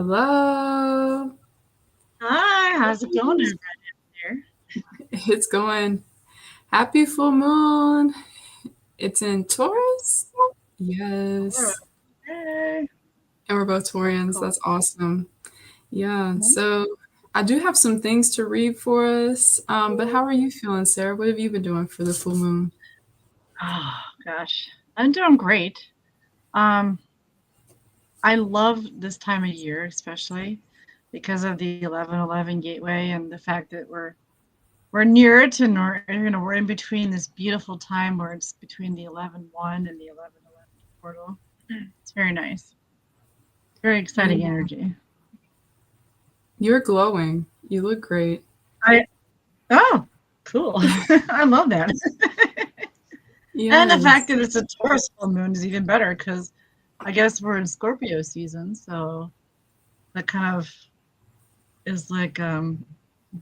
Hello. Hi, how's it going over there? It's going. Happy full moon. It's in Taurus. Yes. Hey. And we're both Taurians. Cool. That's awesome. Yeah. So I do have some things to read for us. But how are you feeling, Sarah? What have you been doing for the full moon? Oh gosh, I'm doing great. Um, I love this time of year, especially because of the 11:11 gateway and the fact that we're near it, and we're in between this beautiful time where it's between the 11:1 and the 11:11 portal. It's very nice. Very exciting Yeah. energy. You're glowing. You look great. I Oh, cool. I love that. And the fact Yes. that it's a Taurus full moon is even better because I guess we're in Scorpio season, so that kind of is like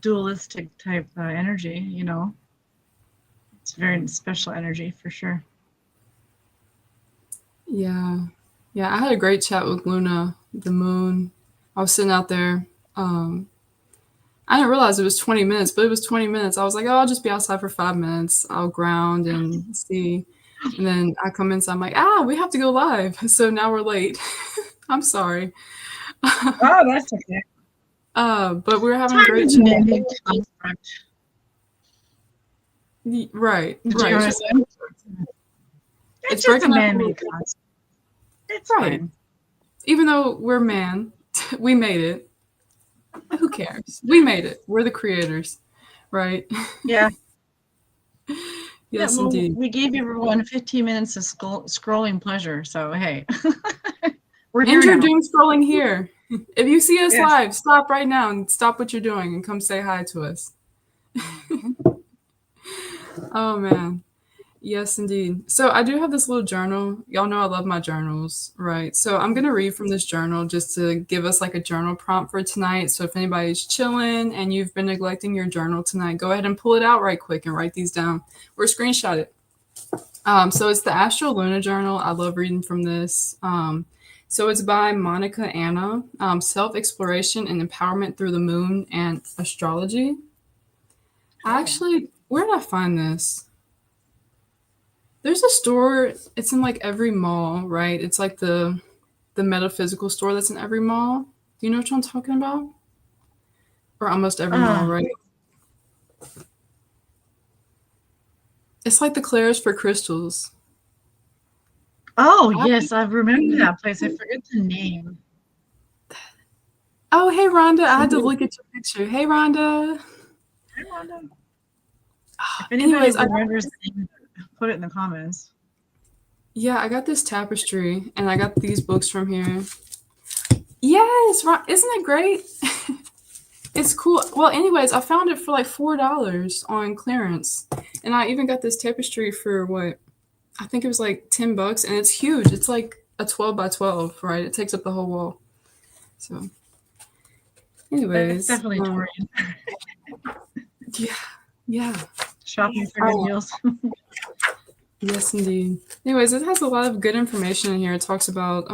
dualistic type energy, you know. It's very special energy for sure. Yeah. Yeah. I had a great chat with Luna, the moon. I was sitting out there. Um, I didn't realize it was 20 minutes, but it was 20 minutes. I was like, oh, I'll just be outside for 5 minutes. I'll ground and see. And then I come inside. I'm like, we have to go live. So now we're late. I'm sorry. Oh, that's okay. But we were having a Time great is a chat. man-made construct. Right, Did you right. understand? It's It's just a breaking up a little man-made bit. construct. It's Right. fine. Even though we're man, we made it. Who cares? We made it. We're the creators. Right? Yeah. Yeah, Yes, well, indeed. we gave everyone 15 minutes of scrolling pleasure, so hey, we're And here you're now. doom scrolling here. If you see us Yes. live, stop right now and stop what you're doing and come say hi to us. Oh man. Yes, indeed. So I do have this little journal. Y'all know I love my journals, right? So I'm gonna read from this journal just to give us like a journal prompt for tonight. So if anybody's chilling and you've been neglecting your journal tonight, go ahead and pull it out right quick and write these down or screenshot it. So it's the Astro Luna Journal. I love reading from this. So it's by Monica Anna, Self Exploration and Empowerment Through the Moon and Astrology. Oh. Where did I find this? There's a store. It's in like every mall, right? It's like the metaphysical store that's in every mall. Do you know what I'm talking about? Or almost every mall, Uh, right? It's like the Claire's for crystals. oh, I- yes, I remember that place. I forget the name. oh, hey Rhonda, I had to Somebody, look at your picture. Hey Rhonda. I wonder if anybody Anyways, remembers the name, put it in the comments. I got this tapestry and I got these books from here. Yes, isn't it great? It's cool. Well, anyways, I found it for like $4 on clearance, and I even got this tapestry for what I think it was like $10, and it's huge. It's like a 12 by 12, right? It takes up the whole wall. So, That's anyways, definitely Torian. yeah, yeah. Shopping for good Oh, deals. yes, indeed. Anyways, it has a lot of good information in here. It talks about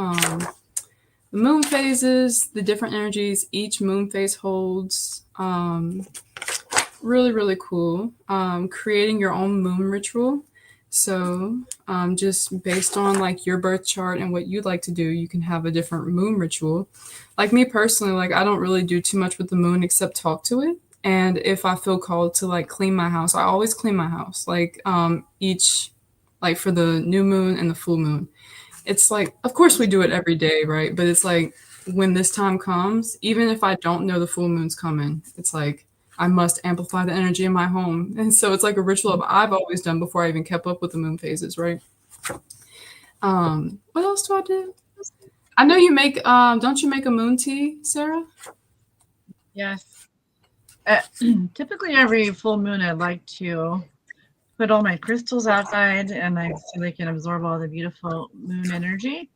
the moon phases, the different energies each moon phase holds. Really, really cool. Creating your own moon ritual. So, just based on like your birth chart and what you'd like to do, you can have a different moon ritual. Like me personally, like I don't really do too much with the moon except talk to it. And if I feel called to like clean my house, I always clean my house. Like each, like for the new moon and the full moon. It's like, of course we do it every day, right? But it's like when this time comes, even if I don't know the full moon's coming, it's like I must amplify the energy in my home. And so it's like a ritual I've always done before I even kept up with the moon phases, right? What else do I do? I know you make don't you make a moon tea, Sarah? Yes. Uh, Typically, every full moon, I like to put all my crystals outside, and so they can absorb all the beautiful moon energy,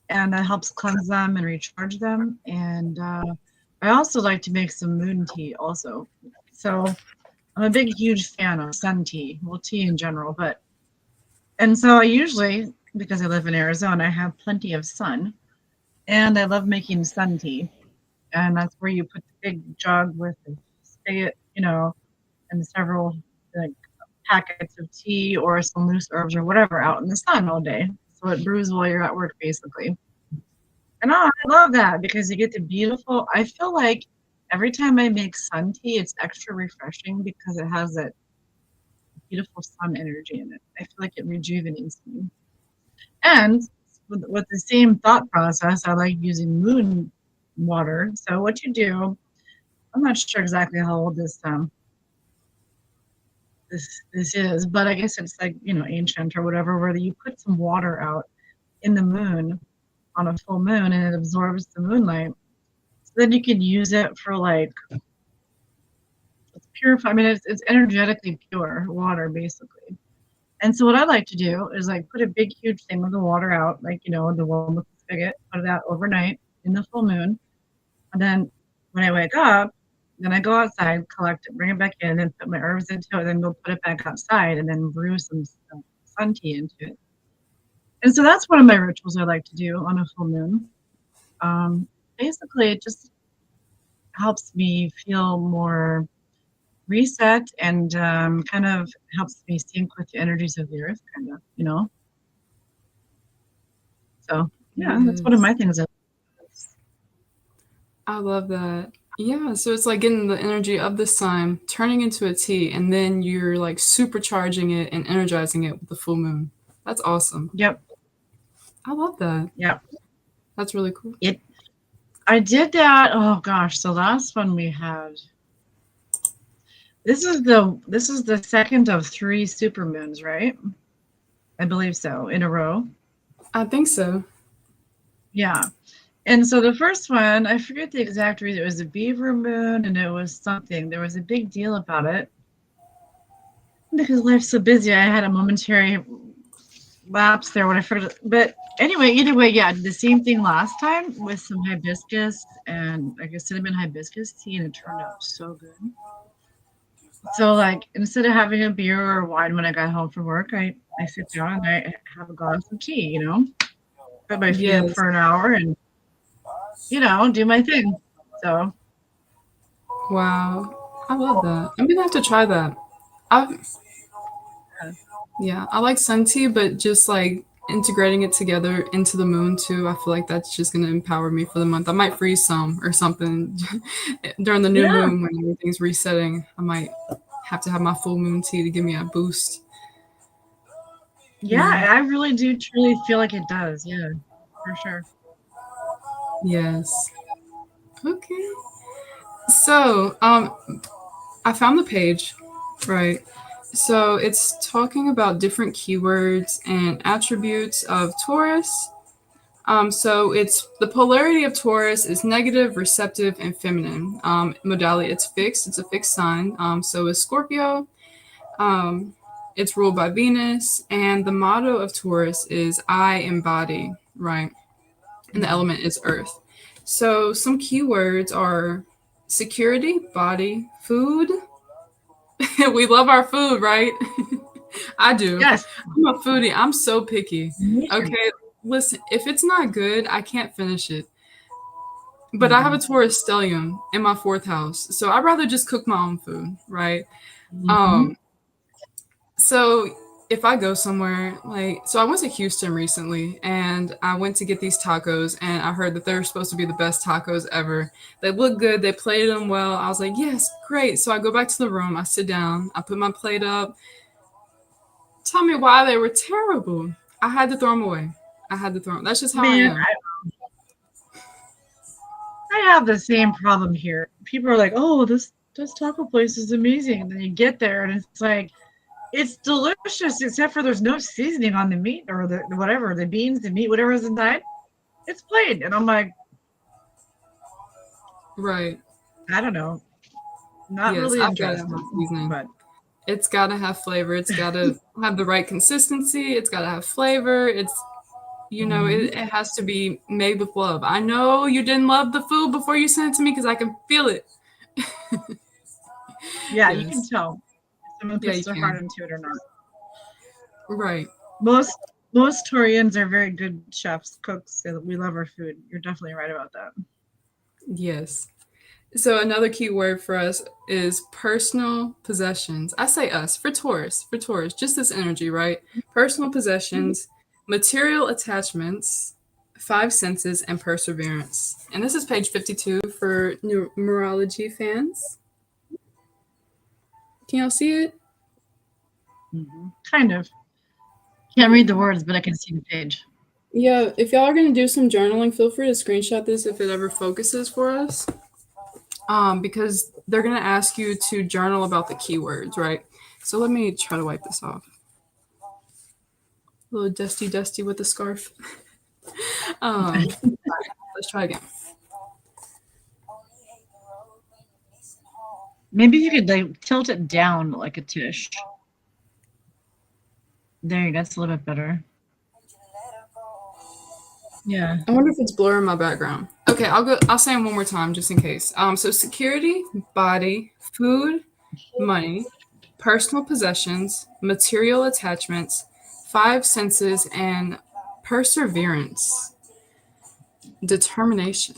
and that helps cleanse them and recharge them. And I also like to make some moon tea, also. So I'm a big, huge fan of sun tea, well, tea in general, but and so I usually, because I live in Arizona, I have plenty of sun, and I love making sun tea. And that's where you put the big jug with the spigot, and several like packets of tea or some loose herbs or whatever out in the sun all day. So it brews while you're at work, basically. And I love that because you get the beautiful. I feel like every time I make sun tea, it's extra refreshing because it has that beautiful sun energy in it. I feel like it rejuvenates me. And with the same thought process, I like using moon water. So what you do, I'm not sure exactly how old this is, but I guess it's like ancient or whatever, where you put some water out in the moon on a full moon, and it absorbs the moonlight. So then you can use it for like it's purified. I mean, it's energetically pure water basically. And so what I like to do is like put a big huge thing of the water out, like the one with the spigot, put it out overnight in the full moon, and then when I wake up, then I go outside, collect it, bring it back in, and then put my herbs into it, then go put it back outside, and then brew some sun tea into it. And so that's one of my rituals I like to do on a full moon. Basically, it just helps me feel more reset and kind of helps me sync with the energies of the earth, kind of. So, yeah, that's one of Yes. my things. I love that. Yeah, so it's like getting the energy of the sun, turning into a tea, and then you're like supercharging it and energizing it with the full moon. That's awesome. Yep, I love that. yep. That's really cool. It. I did that. Oh gosh, the last one we had. This is the second of three super moons, right? I believe so, in a row. I think so. Yeah. And so the first one, I forget the exact reason. It was a beaver moon and it was something. There was a big deal about it. Because life's so busy, I had a momentary lapse there when I forgot. But anyway, either way, yeah, I did the same thing last time with some hibiscus and like a cinnamon hibiscus tea, and it turned out so good. So like instead of having a beer or wine when I got home from work, I sit down and I have a glass of tea, put my feet up Yes. for an hour and do my thing. So Wow. I love that. I'm gonna have to try that. I yeah. Yeah, I like sun tea, but just like integrating it together into the moon too. I feel like that's just gonna empower me for the month. I might freeze some or something during the new Yeah. moon when everything's resetting. I might have to have my full moon tea to give me a boost. Yeah, Yeah. I really do truly feel like it does. Yeah, for sure. Yes. Okay. So, I found the page, right? So it's talking about different keywords and attributes of Taurus. So it's the polarity of Taurus is negative, receptive, and feminine. Modality, it's fixed. It's a fixed sign. So is Scorpio. Um, it's ruled by Venus, and the motto of Taurus is "I embody." Right, and the Mm. element is Earth. So some keywords are security, body, food. We love our food, right? I do. Yes. I'm a foodie. I'm so picky. Me too. Okay, listen, if it's not good, I can't finish it. But I have a Mhm. Taurus stellium in my fourth house, so I'd rather just cook my own food, right? Mhm. Um, so if I go somewhere, so I went to Houston recently, and I went to get these tacos, and I heard that they're supposed to be the best tacos ever. They look good, they plated them well. I was like, yes, great. So I go back to the room, I sit down, I put my plate up. Tell me why they were terrible. I had to throw them away. I had to throw them. That's just how I Man, am. I have the same problem here. People are like, "Oh, this this taco place is amazing. And then you get there and it's like, it's delicious, except for there's no seasoning on the meat or the whatever, the beans, the meat, whatever's inside. It's plain. And I'm like, Right. I don't know. Not Yes, really I've got to have interested. seasoning. But It's got to have flavor. It's got to have the right consistency. It's got to have flavor. mhm. It has to be made with love. I know you didn't love the food before you sent it to me because I can feel it. Yeah, you can Yes. tell if someone Yeah, puts you their heart can. into it or not. Right. Most most Torians are very good chefs, cooks. So we love our food. You're definitely right about that. Yes. So another key word for us is personal possessions. I say us for Taurus, just this energy, right? Personal possessions, material attachments, five senses, and perseverance. And this is page 52 for numerology fans. Can y'all see it? Kind of. Can't Yeah. read the words, but I can see the page. Yeah, if y'all are going to do some journaling, feel free to screenshot this if it ever focuses for us. Because they're going to ask you to journal about the keywords, right? So let me try to wipe this off. A little dusty with the scarf. Let's try again. Maybe you could like tilt it down like a tush. There, that's a little bit better. Yeah. I wonder if it's blurring my background. Okay, I'll say them one more time just in case. So security, body, food, money, personal possessions, material attachments, five senses, and perseverance, determination.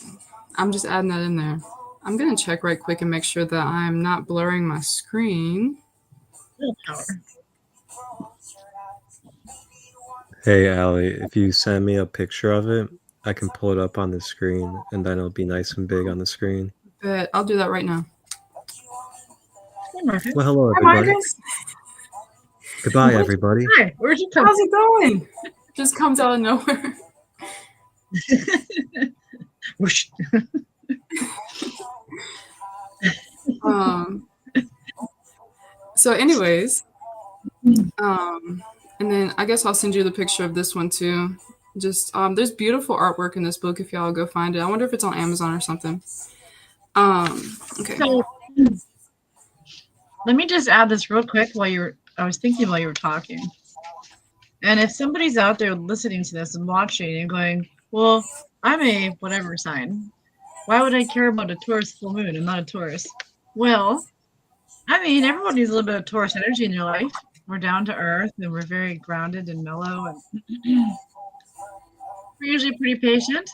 I'm just adding that in there. I'm gonna check right quick and make sure that I'm not blurring my screen. Willpower. Hey, Allie, if you send me a picture of it, I can pull it up on the screen and then it'll be nice and big on the screen. But I'll do that right now. Hey, Marcus. Well, hello, Hi, everybody. Marcus. Goodbye, everybody. Hi, where'd you come? How's it going? Just comes out of nowhere. Whoosh. Um. So, anyways, and then I guess I'll send you the picture of this one too. Just there's beautiful artwork in this book if y'all go find it. I wonder if it's on Amazon or something. Okay. So let me just add this real quick I was thinking while you were talking. And if somebody's out there listening to this and watching and going, well, I'm a whatever sign. Why would I care about a Taurus full moon? I'm not a Taurus. Well, I mean, everyone needs a little bit of Taurus energy in their life. We're down to earth and we're very grounded and mellow, and we're usually pretty patient.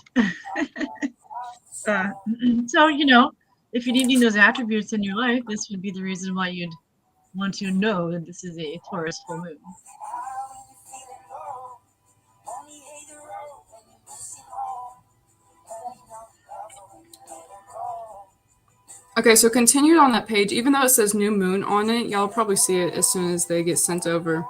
So, if you need those attributes in your life, this would be the reason why you'd want to know that this is a Taurus full moon. Okay, so continued on that page, even though it says new moon on it, y'all probably see it as soon as they get sent over.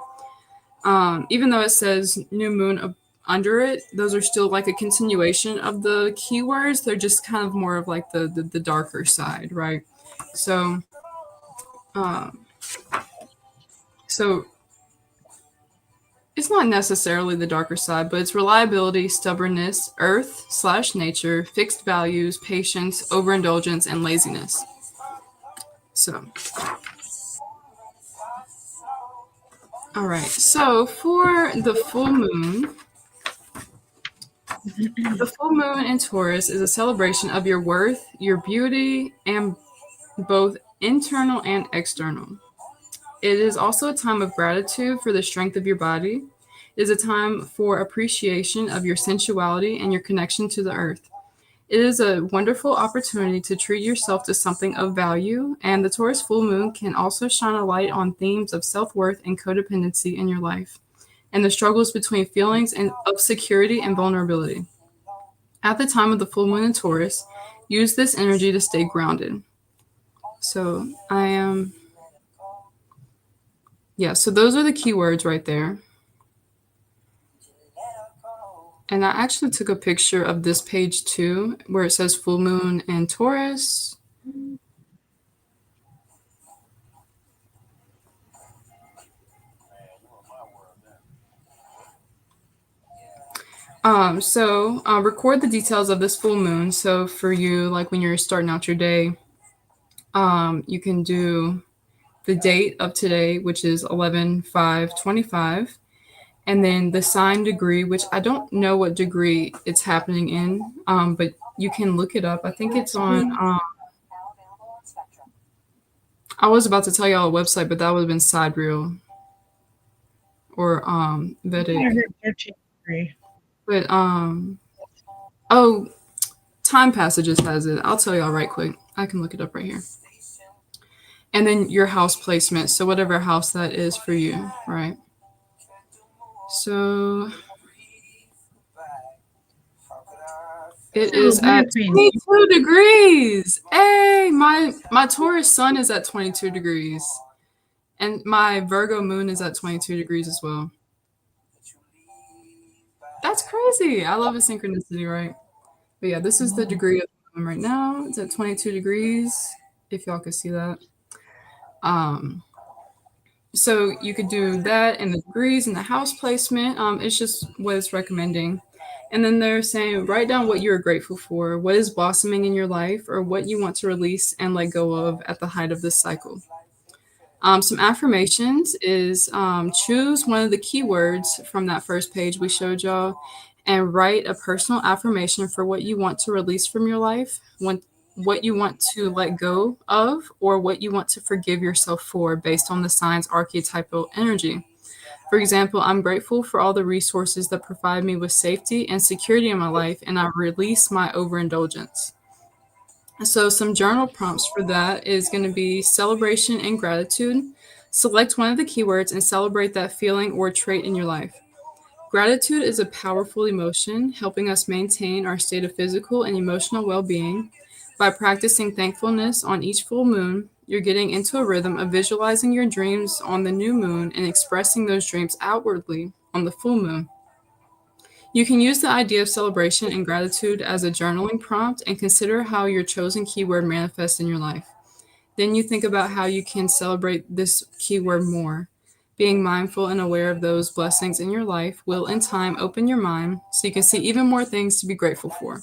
Even though it says new moon under it, those are still like a continuation of the keywords. They're just kind of more of like the darker side, right? So, um, so it's not necessarily the darker side, but it's reliability, stubbornness, earth/nature, fixed values, patience, overindulgence, and laziness. So, all right. So for the full moon in Taurus is a celebration of your worth, your beauty, and both internal and external. It is also a time of gratitude for the strength of your body. It is a time for appreciation of your sensuality and your connection to the earth. It is a wonderful opportunity to treat yourself to something of value, and the Taurus full moon can also shine a light on themes of self-worth and codependency in your life, and the struggles between feelings of security and vulnerability. At the time of the full moon in Taurus, use this energy to stay grounded. So so those are the keywords right there. And I actually took a picture of this page too, where it says full moon and Taurus. Record the details of this full moon. So for you, like when you're starting out your day, you can do the date of today, which is 11/5/25, and then the sign degree, which I don't know what degree it's happening in, but you can look it up. I think it's on. I was about to tell y'all a website, but that would have been Sidereal or Vedic. But oh, Time Passages has it. I'll tell y'all right quick. I can look it up right here. And then your house placement. So whatever house that is for you, right? So it is at 22 degrees. Hey, my Taurus sun is at 22 degrees. And my Virgo moon is at 22 degrees as well. That's crazy. I love a synchronicity, right? But yeah, this is the degree of the moon right now. It's at 22 degrees, if y'all could see that. So you could do that and the degrees and the house placement. It's just what it's recommending. And then they're saying write down what you're grateful for, what is blossoming in your life, or what you want to release and let go of at the height of this cycle. Some affirmations is choose one of the keywords from that first page we showed y'all and write a personal affirmation for what you want to release from your life, what you want to let go of, or what you want to forgive yourself for based on the sign's archetypal energy. For example, I'm grateful for all the resources that provide me with safety and security in my life, and I release my overindulgence. So, some journal prompts for that is going to be celebration and gratitude. Select one of the keywords and celebrate that feeling or trait in your life. Gratitude is a powerful emotion, helping us maintain our state of physical and emotional well being. By practicing thankfulness on each full moon, you're getting into a rhythm of visualizing your dreams on the new moon and expressing those dreams outwardly on the full moon. You can use the idea of celebration and gratitude as a journaling prompt and consider how your chosen keyword manifests in your life. Then you think about how you can celebrate this keyword more. Being mindful and aware of those blessings in your life will, in time, open your mind so you can see even more things to be grateful for.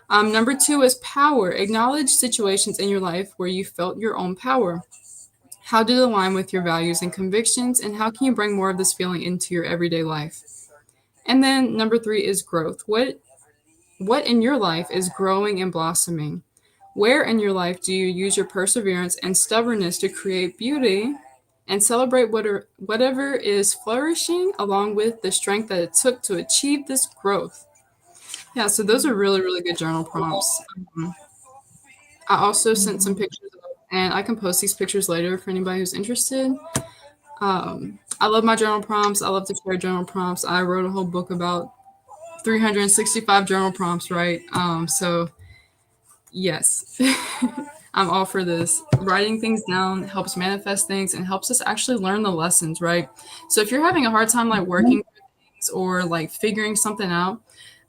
Number 2 is power. Acknowledge situations in your life where you felt your own power. How did it align with your values and convictions, and how can you bring more of this feeling into your everyday life? And then number 3 is growth. What in your life is growing and blossoming? Where in your life do you use your perseverance and stubbornness to create beauty and celebrate whatever is flourishing along with the strength that it took to achieve this growth? Yeah, so those are really, really good journal prompts. I also sent some pictures, and I can post these pictures later for anybody who's interested. I love my journal prompts. I love to share journal prompts. I wrote a whole book about 365 journal prompts, right? So yes, I'm all for this. Writing things down helps manifest things and helps us actually learn the lessons, right? So if you're having a hard time like working through things or like figuring something out,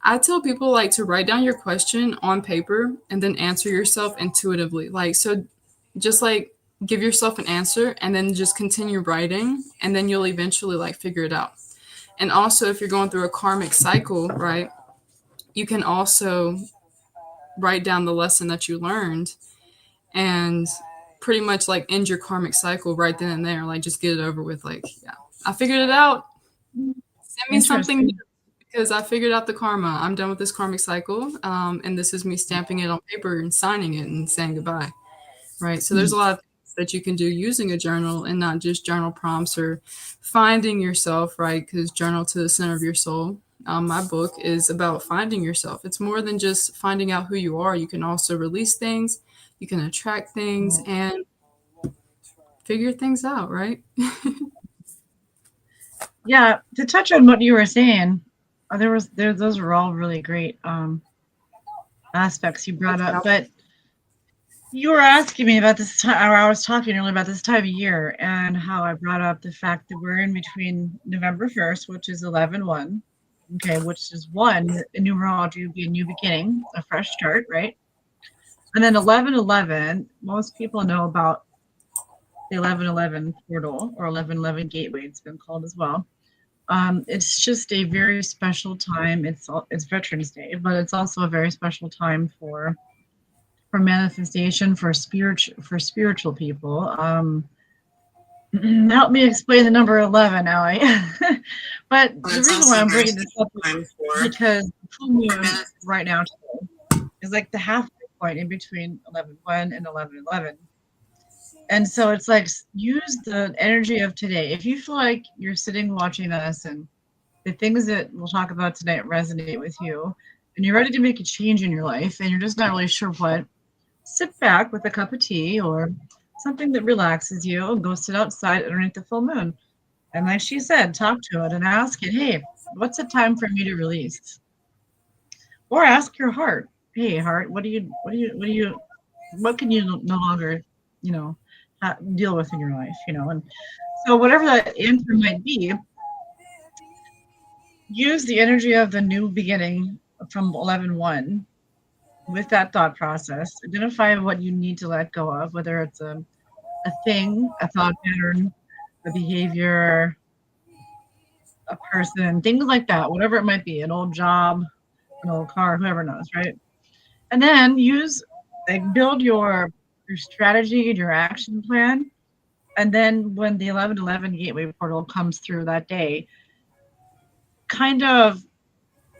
I tell people like to write down your question on paper and then answer yourself intuitively. Like, so just like give yourself an answer and then just continue writing and then you'll eventually like figure it out. And also if you're going through a karmic cycle, right, you can also write down the lesson that you learned and pretty much like end your karmic cycle right then and there. Like just get it over with. Like, yeah, I figured it out. Send me something new because I figured out the karma. I'm done with this karmic cycle. And this is me stamping it on paper and signing it and saying goodbye. Right. So there's a lot of things that you can do using a journal and not just journal prompts or finding yourself, right? Because journal to the center of your soul. My book is about finding yourself. It's more than just finding out who you are. You can also release things, you can attract things and figure things out, right? Yeah, to touch on what you were saying, those were all really great aspects you brought up. But you were asking me about this time, or I was talking earlier about this time of year and how I brought up the fact that we're in between November 1st, which is 11/1, okay, which is one, in numerology would be a new beginning, a fresh start, right? And then 11/11, most people know about the 11/11 portal or 11/11 gateway, it's been called as well. It's just a very special time. It's Veterans Day, but it's also a very special time for manifestation, for spiritual people. Help me explain the number 11, Allie. But the reason why I'm bringing this up is because the full moon right now is like the halfway point in between 11/1 and 11/11. And so it's like use the energy of today. If you feel like you're sitting watching this and the things that we'll talk about tonight resonate with you, and you're ready to make a change in your life and you're just not really sure what, sit back with a cup of tea or something that relaxes you and go sit outside underneath the full moon. And like she said, talk to it and ask it, hey, what's it time for me to release? Or ask your heart, hey, heart, what can you no longer, deal with in your life, And so whatever that answer might be, use the energy of the new beginning from 11/1 with that thought process. Identify what you need to let go of, whether it's a thing, a thought pattern, a behavior, a person, things like that, whatever it might be, an old job, an old car, whoever knows, right? And then build your strategy and your action plan. And then when the 11/11 gateway portal comes through that day, kind of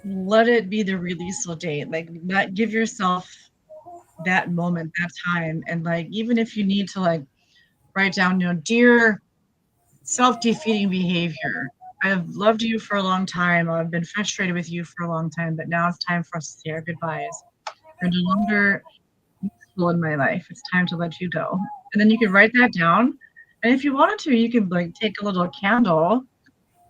let it be the release date. Like, not give yourself that moment, that time. And like, even if you need to like write down, dear self-defeating behavior, I've loved you for a long time. I've been frustrated with you for a long time, but now it's time for us to say our goodbyes. You're no longer useful in my life. It's time to let you go. And then you can write that down. And if you wanted to, you could like take a little candle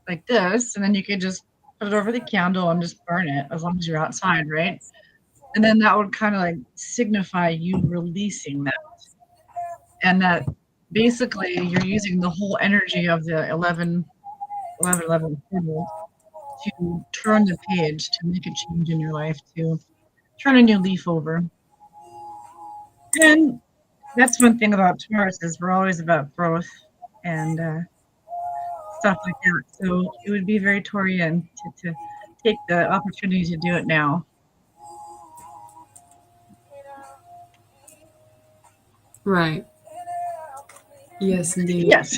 like this, and then you could just put it over the candle and just burn it as long as you're outside, right? And then that would kind of like signify you releasing that. And that basically you're using the whole energy of the 11/11 portal to turn the page, to make a change in your life, to turn a new leaf over. And that's one thing about Taurus is we're always about growth and stuff like that. So it would be very Taurian to take the opportunity to do it now. Right. Yes, indeed. Yes.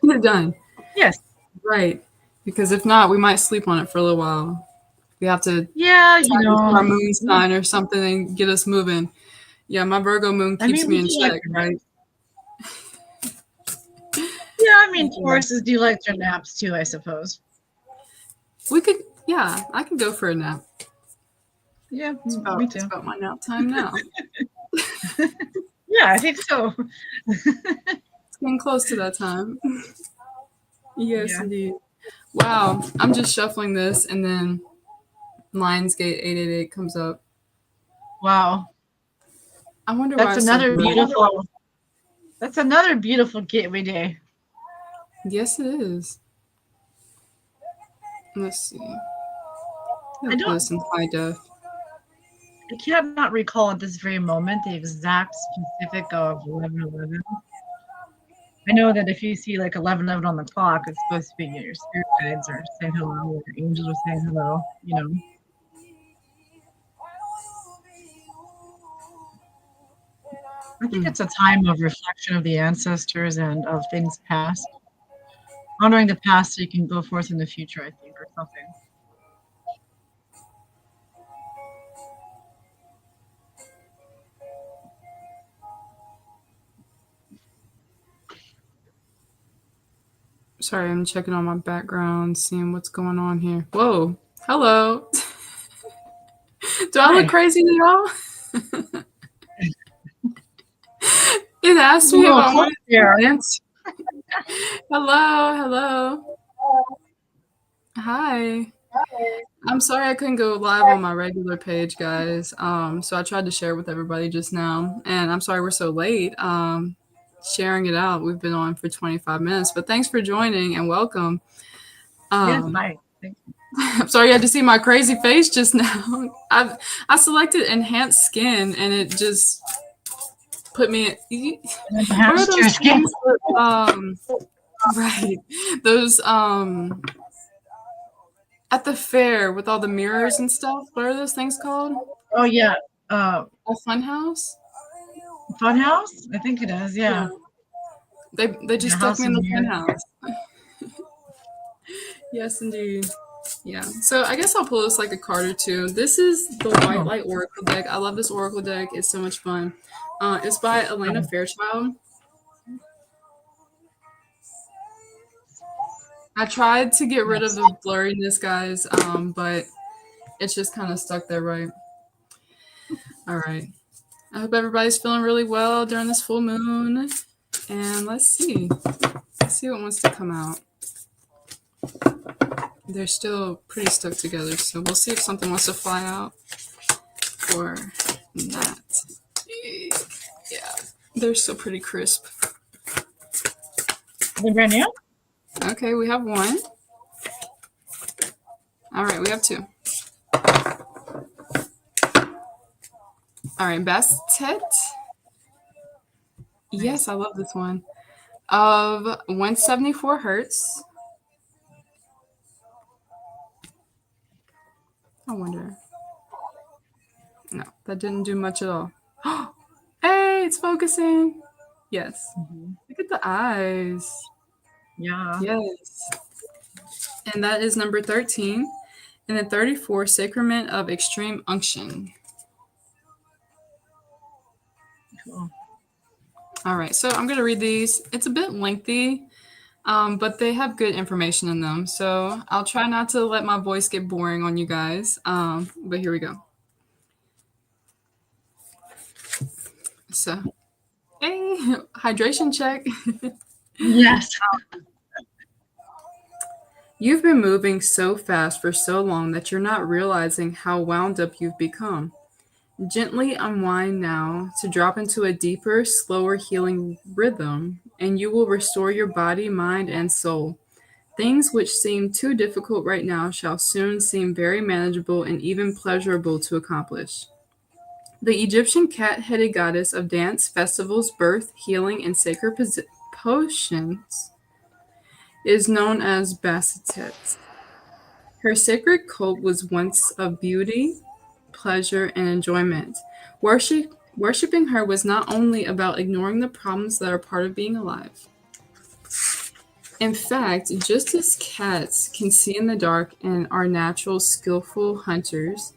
We're done. Yes. Right. Because if not, we might sleep on it for a little while. We have to Yeah, our moon sign or something and get us moving. Yeah, my Virgo moon keeps me in check, right? Yeah, Tauruses do like their naps too, I suppose. We could, yeah, I can go for a nap. Yeah, me too. It's about my nap time now. Yeah, I think so. It's getting close to that time. Yes, indeed. Wow, I'm just shuffling this, and then Lionsgate 888 comes up. Wow. I wonder why. That's another beautiful gateway day. Yes, it is. Let's see. I don't listen high def. I cannot recall at this very moment the exact specific of 11/11. I know that if you see like 11/11 on the clock, it's supposed to be your spirit guides are saying hello, or your angels are saying hello, I think it's a time of reflection of the ancestors and of things past. Honoring the past so you can go forth in the future, I think, or something. Sorry, I'm checking on my background, seeing what's going on here. Whoa. Hello. Do I look crazy to y'all? It asked me if I wanted to dance. Hello. Hi. I'm sorry I couldn't go live on my regular page, guys. So I tried to share with everybody just now, and I'm sorry we're so late. Sharing it out. We've been on for 25 minutes, but thanks for joining and welcome. Yes, bye. Thank you. I'm sorry you had to see my crazy face just now. I selected enhanced skin, and it just put me. Enhanced your skin. Right. Those at the fair with all the mirrors and stuff. What are those things called? Oh yeah, uh, A fun house? Funhouse. I think it is. Yeah. Yeah, They just yeah, stuck House me of in the fun Mirrors. house. Yes, indeed. Yeah. So I guess I'll pull this like a card or two. This is the White Oh, Light Oracle deck. I love this Oracle deck. It's so much fun. It's by Elena oh, Fairchild. I tried to get rid of yes. the blurriness, guys, but it's just kind of stuck there, right? All right. I hope everybody's feeling really well during this full moon. And let's see. Let's see what wants to come out. They're still pretty stuck together, so we'll see if something wants to fly out or not. Yeah, they're still pretty crisp. They brand new? Okay, we have one. All right, we have two. All right, Bastet. Yes, I love this one. Of 174 hertz. I wonder. No, that didn't do much at all. Hey, it's focusing. Yes. Mm-hmm. Look at the eyes. Yeah. Yes. And that is number 13. And then 34, Sacrament of Extreme Unction. Cool. All right, so I'm going to read these. It's a bit lengthy, but they have good information in them. So I'll try not to let my voice get boring on you guys. But here we go. So, hey, hydration check. Yes. You've been moving so fast for so long that you're not realizing how wound up you've become. Gently unwind now to drop into a deeper, slower healing rhythm, and you will restore your body, mind, and soul. Things which seem too difficult right now shall soon seem very manageable and even pleasurable to accomplish. The Egyptian cat-headed goddess of dance, festivals, birth, healing, and sacred potions is known as Bastet. Her sacred cult was once of beauty, pleasure, and enjoyment. Worshipping her was not only about ignoring the problems that are part of being alive. In fact, just as cats can see in the dark and are natural, skillful hunters,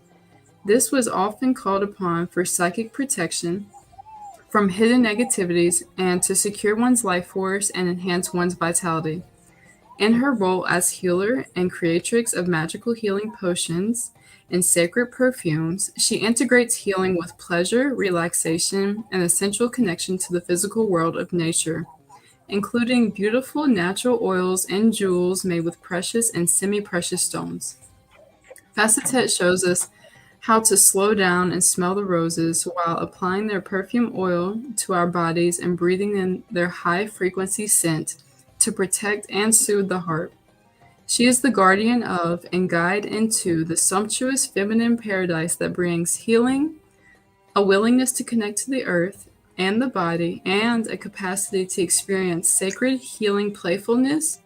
this was often called upon for psychic protection from hidden negativities and to secure one's life force and enhance one's vitality. In her role as healer and creatrix of magical healing potions and sacred perfumes, she integrates healing with pleasure, relaxation, and a sensual connection to the physical world of nature, including beautiful natural oils and jewels made with precious and semi-precious stones. Facetet shows us how to slow down and smell the roses while applying their perfume oil to our bodies and breathing in their high-frequency scent to protect and soothe the heart. She is the guardian of and guide into the sumptuous feminine paradise that brings healing, a willingness to connect to the earth and the body, and a capacity to experience sacred healing playfulness,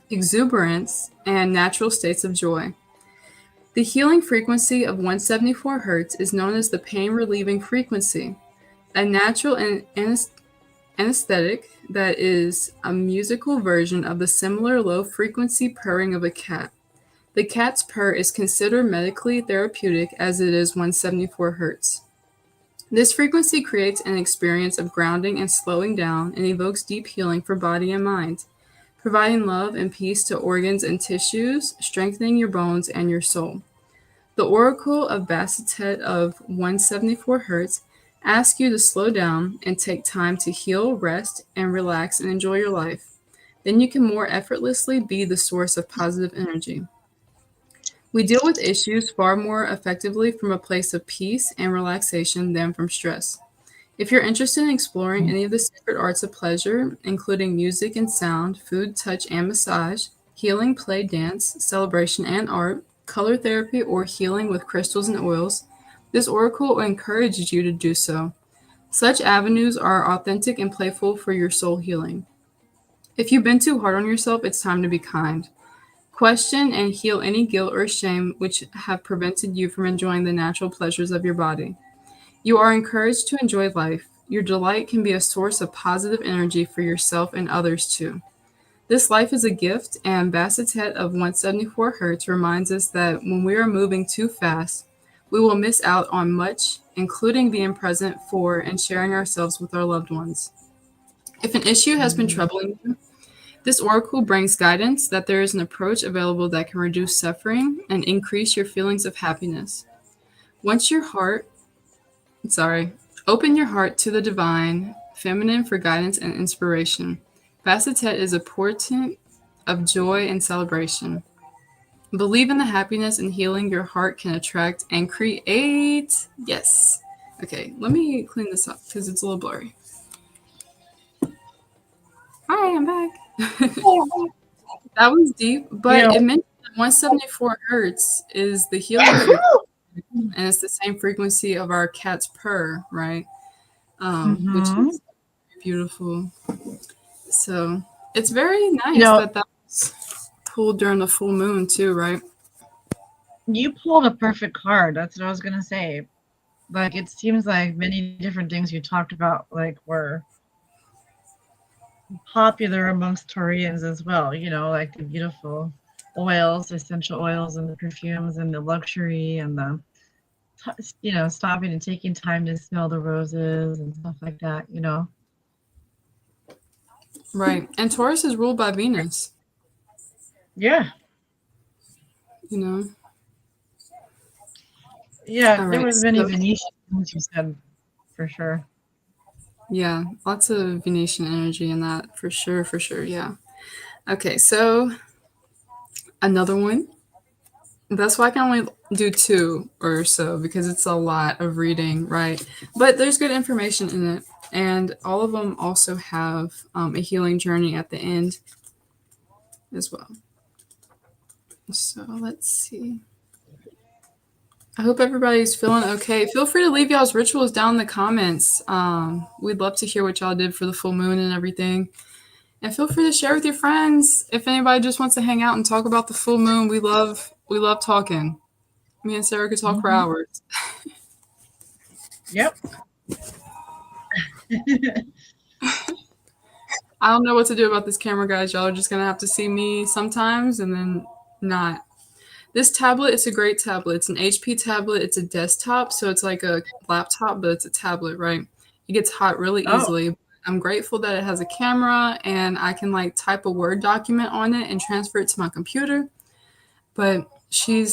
exuberance, and natural states of joy. The healing frequency of 174 Hz is known as the pain relieving frequency, a natural anesthetic that is a musical version of the similar low frequency purring of a cat. The cat's purr is considered medically therapeutic as it is 174 Hz. This frequency creates an experience of grounding and slowing down and evokes deep healing for body and mind, providing love and peace to organs and tissues, strengthening your bones and your soul. The Oracle of Bastet of 174 Hz asks you to slow down and take time to heal, rest, and relax and enjoy your life. Then you can more effortlessly be the source of positive energy. We deal with issues far more effectively from a place of peace and relaxation than from stress. If you're interested in exploring any of the sacred arts of pleasure, including music and sound, food, touch, and massage, healing, play, dance, celebration, and art, color therapy, or healing with crystals and oils, this oracle encourages you to do so. Such avenues are authentic and playful for your soul healing. If you've been too hard on yourself, it's time to be kind. Question and heal any guilt or shame which have prevented you from enjoying the natural pleasures of your body. You are encouraged to enjoy life. Your delight can be a source of positive energy for yourself and others too. This life is a gift, and Bassetet of 174 Hertz reminds us that when we are moving too fast, we will miss out on much, including being present for and sharing ourselves with our loved ones. If an issue has been troubling you, this oracle brings guidance that there is an approach available that can reduce suffering and increase your feelings of happiness. Once your heart, sorry, open your heart to the divine, feminine for guidance and inspiration. Bassetet is a portent of joy and celebration. Believe in the happiness and healing your heart can attract and create. Yes. Okay, let me clean this up because it's a little blurry. Hi, I'm back. That was deep, but it mentioned that 174 hertz is the healing frequency, and it's the same frequency of our cat's purr, right? Which is beautiful. So it's very nice that was pulled during the full moon too, right? You pulled a perfect card. That's what I was gonna say. Like, it seems like many different things you talked about, like, were popular amongst Taurians as well. You know, like the beautiful oils, essential oils, and the perfumes, and the luxury, and the, you know, stopping and taking time to smell the roses and stuff like that. You know. Right. And Taurus is ruled by Venus. Yeah. You know. Yeah, there was many Venetian things you said, for sure. Yeah, lots of Venetian energy in that, for sure, yeah. Okay, so another one. That's why I can only do 2 or so because it's a lot of reading, right? But there's good information in it, and all of them also have a healing journey at the end as well. So let's see. I hope everybody's feeling okay. Feel free to leave y'all's rituals down in the comments. We'd love to hear what y'all did for the full moon and everything. And feel free to share with your friends. If anybody just wants to hang out and talk about the full moon, we love talking. Me and Sarah could talk for hours. Yep. I don't know what to do about this camera, guys. Y'all are just gonna have to see me sometimes and then not. This tablet is a great tablet. It's an HP tablet. It's a desktop, so it's like a laptop, but it's a tablet, right? It gets hot really easily. I'm grateful that it has a camera and I can like type a Word document on it and transfer it to my computer. But she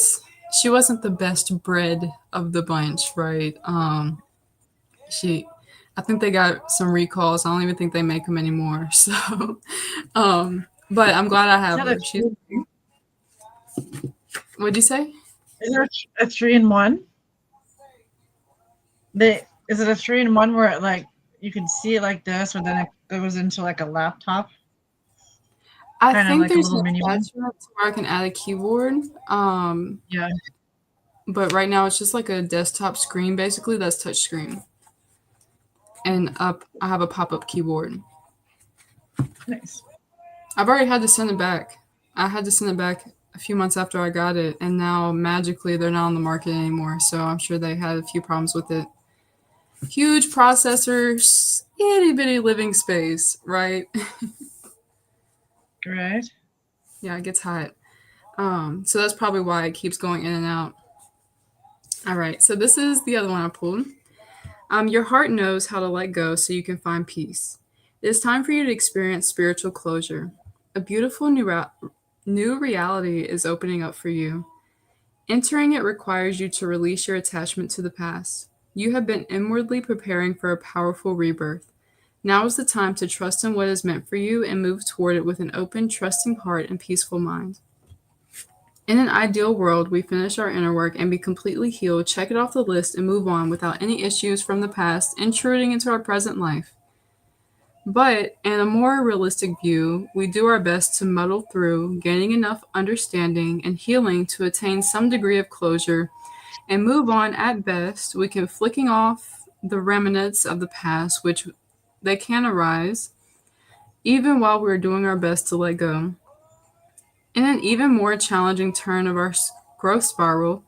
wasn't the best bred of the bunch, right? I think they got some recalls. I don't even think they make them anymore. So, but I'm glad I have her. What'd you say? Is there a 3-in-1? Is it a 3-in-1 where it, like, you can see it like this, or then it goes into like a laptop? I think like there's an attachment where I can add a keyboard. Yeah. But right now it's just like a desktop screen, basically. That's touch screen. And I have a pop-up keyboard. Nice. I've already had to send it back. I had to send it back a few months after I got it, and now magically they're not on the market anymore. So I'm sure they had a few problems with it. Huge processors, itty bitty living space, right? Right. Yeah, it gets hot. So that's probably why it keeps going in and out. All right, so this is the other one I pulled. Your heart knows how to let go so you can find peace. It is time for you to experience spiritual closure. A beautiful new reality is opening up for you. Entering it requires you to release your attachment to the past. You have been inwardly preparing for a powerful rebirth. Now is the time to trust in what is meant for you and move toward it with an open, trusting heart and peaceful mind. In an ideal world, we finish our inner work and be completely healed, check it off the list, and move on without any issues from the past intruding into our present life. But in a more realistic view, we do our best to muddle through, gaining enough understanding and healing to attain some degree of closure and move on at best. We can flicking off the remnants of the past, which they can arise, even while we're doing our best to let go. In an even more challenging turn of our growth spiral,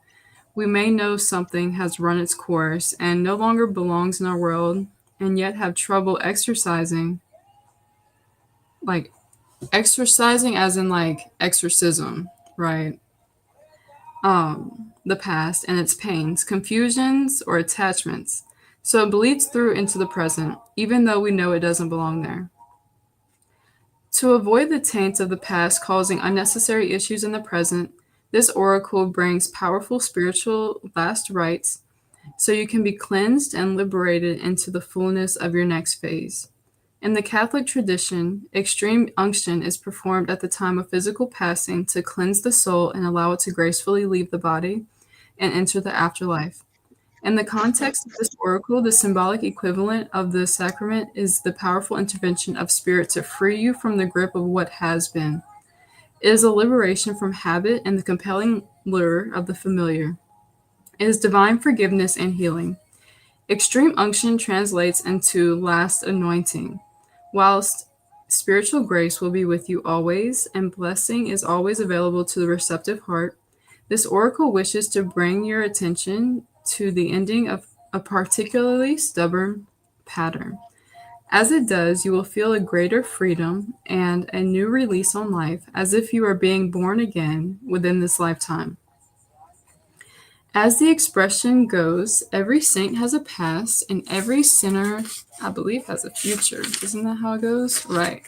we may know something has run its course and no longer belongs in our world, and yet have trouble like exercising as in like exorcism, right? The past and its pains, confusions, or attachments. So it bleeds through into the present, even though we know it doesn't belong there. To avoid the taints of the past causing unnecessary issues in the present, this oracle brings powerful spiritual last rites so you can be cleansed and liberated into the fullness of your next phase. In the Catholic tradition, extreme unction is performed at the time of physical passing to cleanse the soul and allow it to gracefully leave the body and enter the afterlife. In the context of this oracle, the symbolic equivalent of the sacrament is the powerful intervention of spirit to free you from the grip of what has been. It is a liberation from habit and the compelling lure of the familiar. It is divine forgiveness and healing. Extreme unction translates into last anointing. Whilst spiritual grace will be with you always, and blessing is always available to the receptive heart, this oracle wishes to bring your attention to the ending of a particularly stubborn pattern. As it does, you will feel a greater freedom and a new release on life, as if you are being born again within this lifetime. As the expression goes, every saint has a past and every sinner, I believe, has a future. Isn't that how it goes? Right.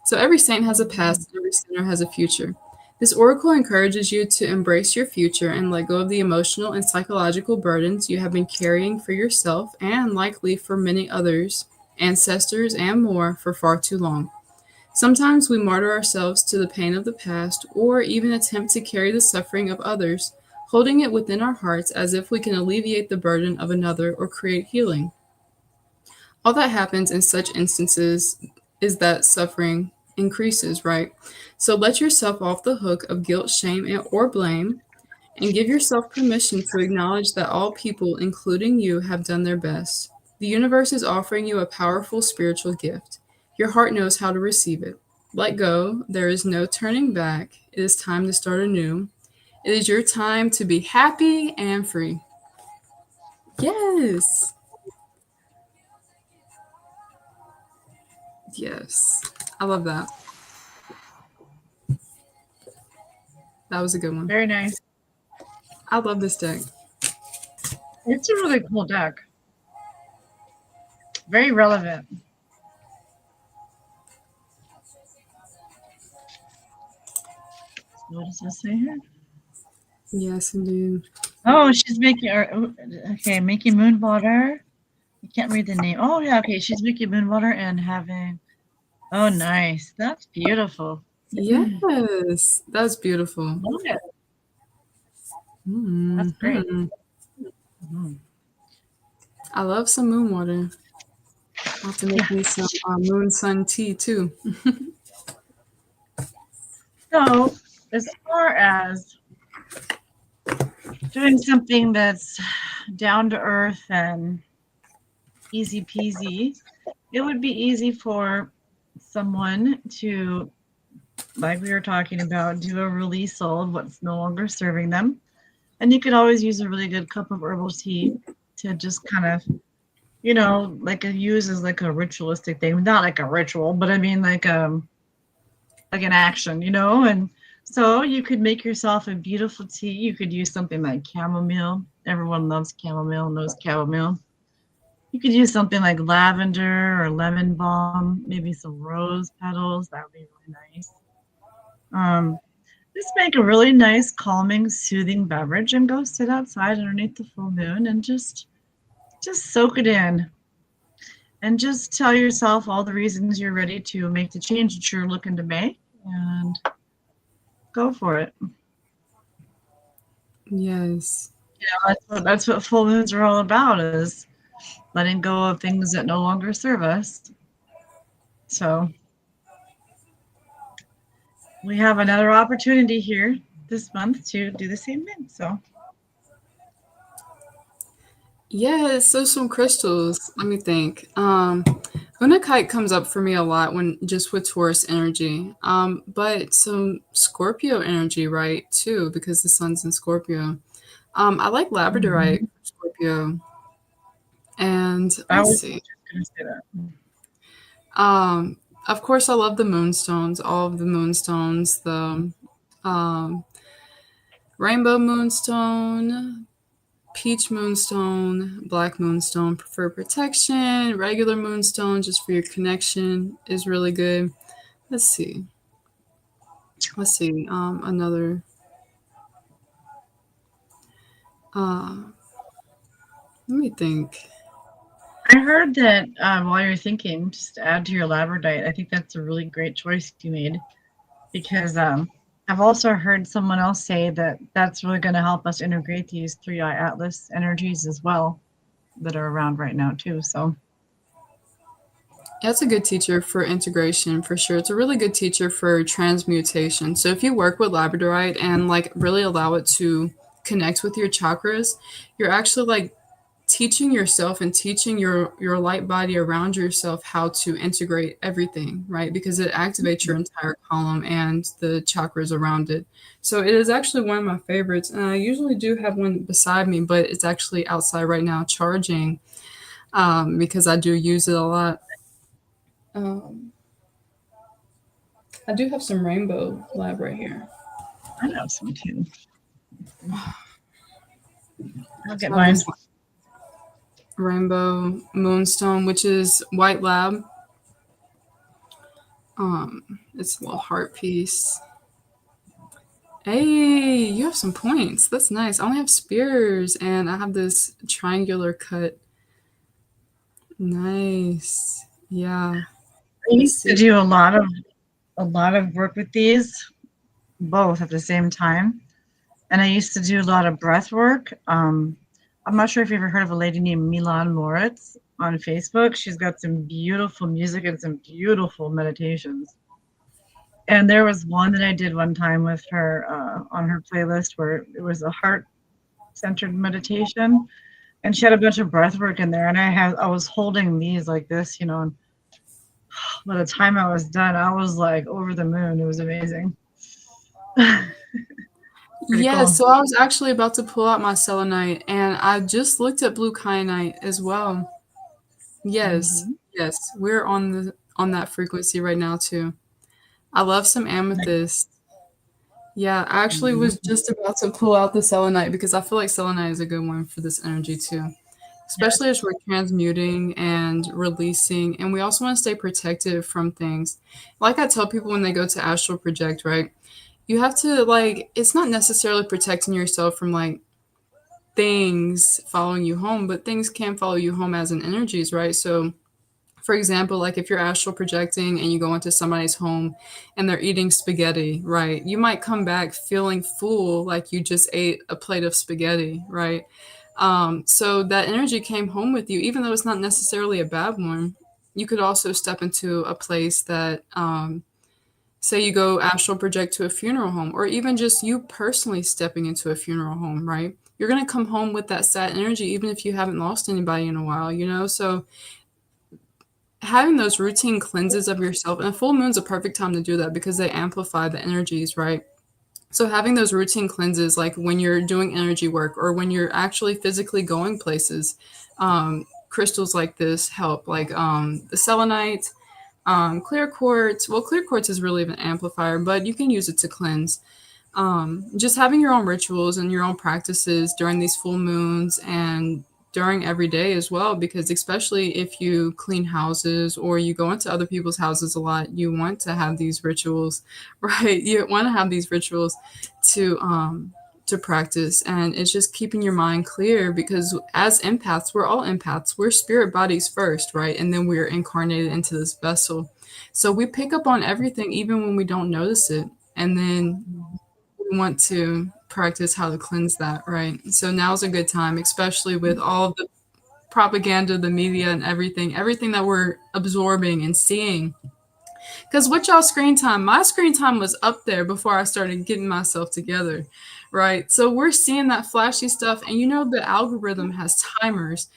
So every saint has a past and every sinner has a future. This oracle encourages you to embrace your future and let go of the emotional and psychological burdens you have been carrying for yourself and likely for many others, ancestors, and more for far too long. Sometimes we martyr ourselves to the pain of the past or even attempt to carry the suffering of others, holding it within our hearts as if we can alleviate the burden of another or create healing. All that happens in such instances is that suffering increases, right? So let yourself off the hook of guilt, shame, or blame, and give yourself permission to acknowledge that all people, including you, have done their best. The universe is offering you a powerful spiritual gift. Your heart knows how to receive it. Let go. There is no turning back. It is time to start anew. It is your time to be happy and free. Yes. Yes. I love that. That was a good one. Very nice. I love this deck. It's a really cool deck. Very relevant. What does this say here? Yes, indeed. Oh, she's making, okay, making moon water. I can't read the name. Oh, yeah, okay. She's making moon water and having, oh, nice. That's beautiful. Yes, that's beautiful. Love it. Mm-hmm. That's great. Mm-hmm. I love some moon water. I'll have to make me some moon sun tea too. So, as far as doing something that's down to earth and easy peasy, it would be easy for someone to, like we were talking about, do a release of what's no longer serving them. And you could always use a really good cup of herbal tea to just kind of, like use as like a ritualistic thing. Not like a ritual, but I mean like an action, and so you could make yourself a beautiful tea. You could use something like chamomile. Everyone loves chamomile, knows chamomile. You could use something like lavender or lemon balm, maybe some rose petals. That would be really nice. Just make a really nice, calming, soothing beverage and go sit outside underneath the full moon and just soak it in. And just tell yourself all the reasons you're ready to make the change that you're looking to make, and go for it. Yes. That's what full moons are all about, is letting go of things that no longer serve us. So we have another opportunity here this month to do the same thing. So Yes, so some crystals. Let me think. Unakite comes up for me a lot when just with Taurus energy. But some Scorpio energy, right, too, because the sun's in Scorpio. I like labradorite Mhm. for Scorpio. And I let's was see. just gonna say that. Um, of course, I love the moonstones, all of the moonstones, the um, rainbow moonstone, peach moonstone, black moonstone for protection, regular moonstone just for your connection is really good. Let's see. Let's see. Another. Uh, let me think. I heard that while you're thinking, just to add to your labradorite, I think that's a really great choice you made because I've also heard someone else say that that's really going to help us integrate these three eye atlas energies as well that are around right now too. So That's a good teacher for integration for sure. It's a really good teacher for transmutation. So if you work with labradorite and like really allow it to connect with your chakras, you're actually like teaching yourself and teaching your light body around yourself how to integrate everything, right? Because it activates your entire column and the chakras around it. So it is actually one of my favorites, and I usually do have one beside me, but it's actually outside right now charging, because I do use it a lot. um, I do have some rainbow lab right here. I have some too. I'll get So I have mine. this rainbow moonstone, which is white lab. It's a little heart piece. Hey, you have some points. That's nice. I only have spears, and I have this triangular cut. Nice. Yeah. I Let's used to see. do a lot of work with these both at the same time. And I used to do a lot of breath work. I'm not sure if you've ever heard of a lady named Milan Moritz on Facebook. She's got some beautiful music and some beautiful meditations. And there was one that I did one time with her on her playlist where it was a heart centered meditation. And she had a bunch of breath work in there. And I was holding these like this, you know, and by the time I was done, I was like over the moon. It was amazing. Pretty Yeah, cool. so I was actually about to pull out my selenite, and I just looked at blue kyanite as well. Yes, Hmm. yes, we're on that frequency right now too. I love some amethyst. Yeah, I actually was Mhm. just about to pull out the selenite because I feel like selenite is a good one for this energy too. Especially as Yes. we're transmuting and releasing, and we also want to stay protective from things. Like I tell people when they go to astral project, right? You have to like it's not necessarily protecting yourself from like things following you home, but things can follow you home as in energies, right? So for example, like if you're astral projecting and you go into somebody's home and they're eating spaghetti, right? You might come back feeling full, like you just ate a plate of spaghetti, right? So that energy came home with you, even though it's not necessarily a bad one. You could also step into a place that, say, you go astral project to a funeral home, or even just you personally stepping into a funeral home, right? You're going to come home with that sad energy, even if you haven't lost anybody in a while, you know? So having those routine cleanses of yourself, and a full moon's a perfect time to do that because they amplify the energies, right? So having those routine cleanses, like when you're doing energy work or when you're actually physically going places, crystals like this help, like the selenite, clear quartz. Well, clear quartz is really an amplifier, but you can use it to cleanse. Just having your own rituals and your own practices during these full moons and during every day as well, because especially if you clean houses or you go into other people's houses a lot, you want to have these rituals, right? You want to have these rituals to practice, and it's just keeping your mind clear because as empaths, we're all empaths. We're spirit bodies first, right? And then we're incarnated into this vessel. So we pick up on everything even when we don't notice it. And then we want to practice how to cleanse that, right? So now's a good time, especially with all the propaganda, the media, and everything that we're absorbing and seeing. Because what y'all screen time? My screen time was up there before I started getting myself together, right? So we're seeing that flashy stuff, and you know the algorithm has timers.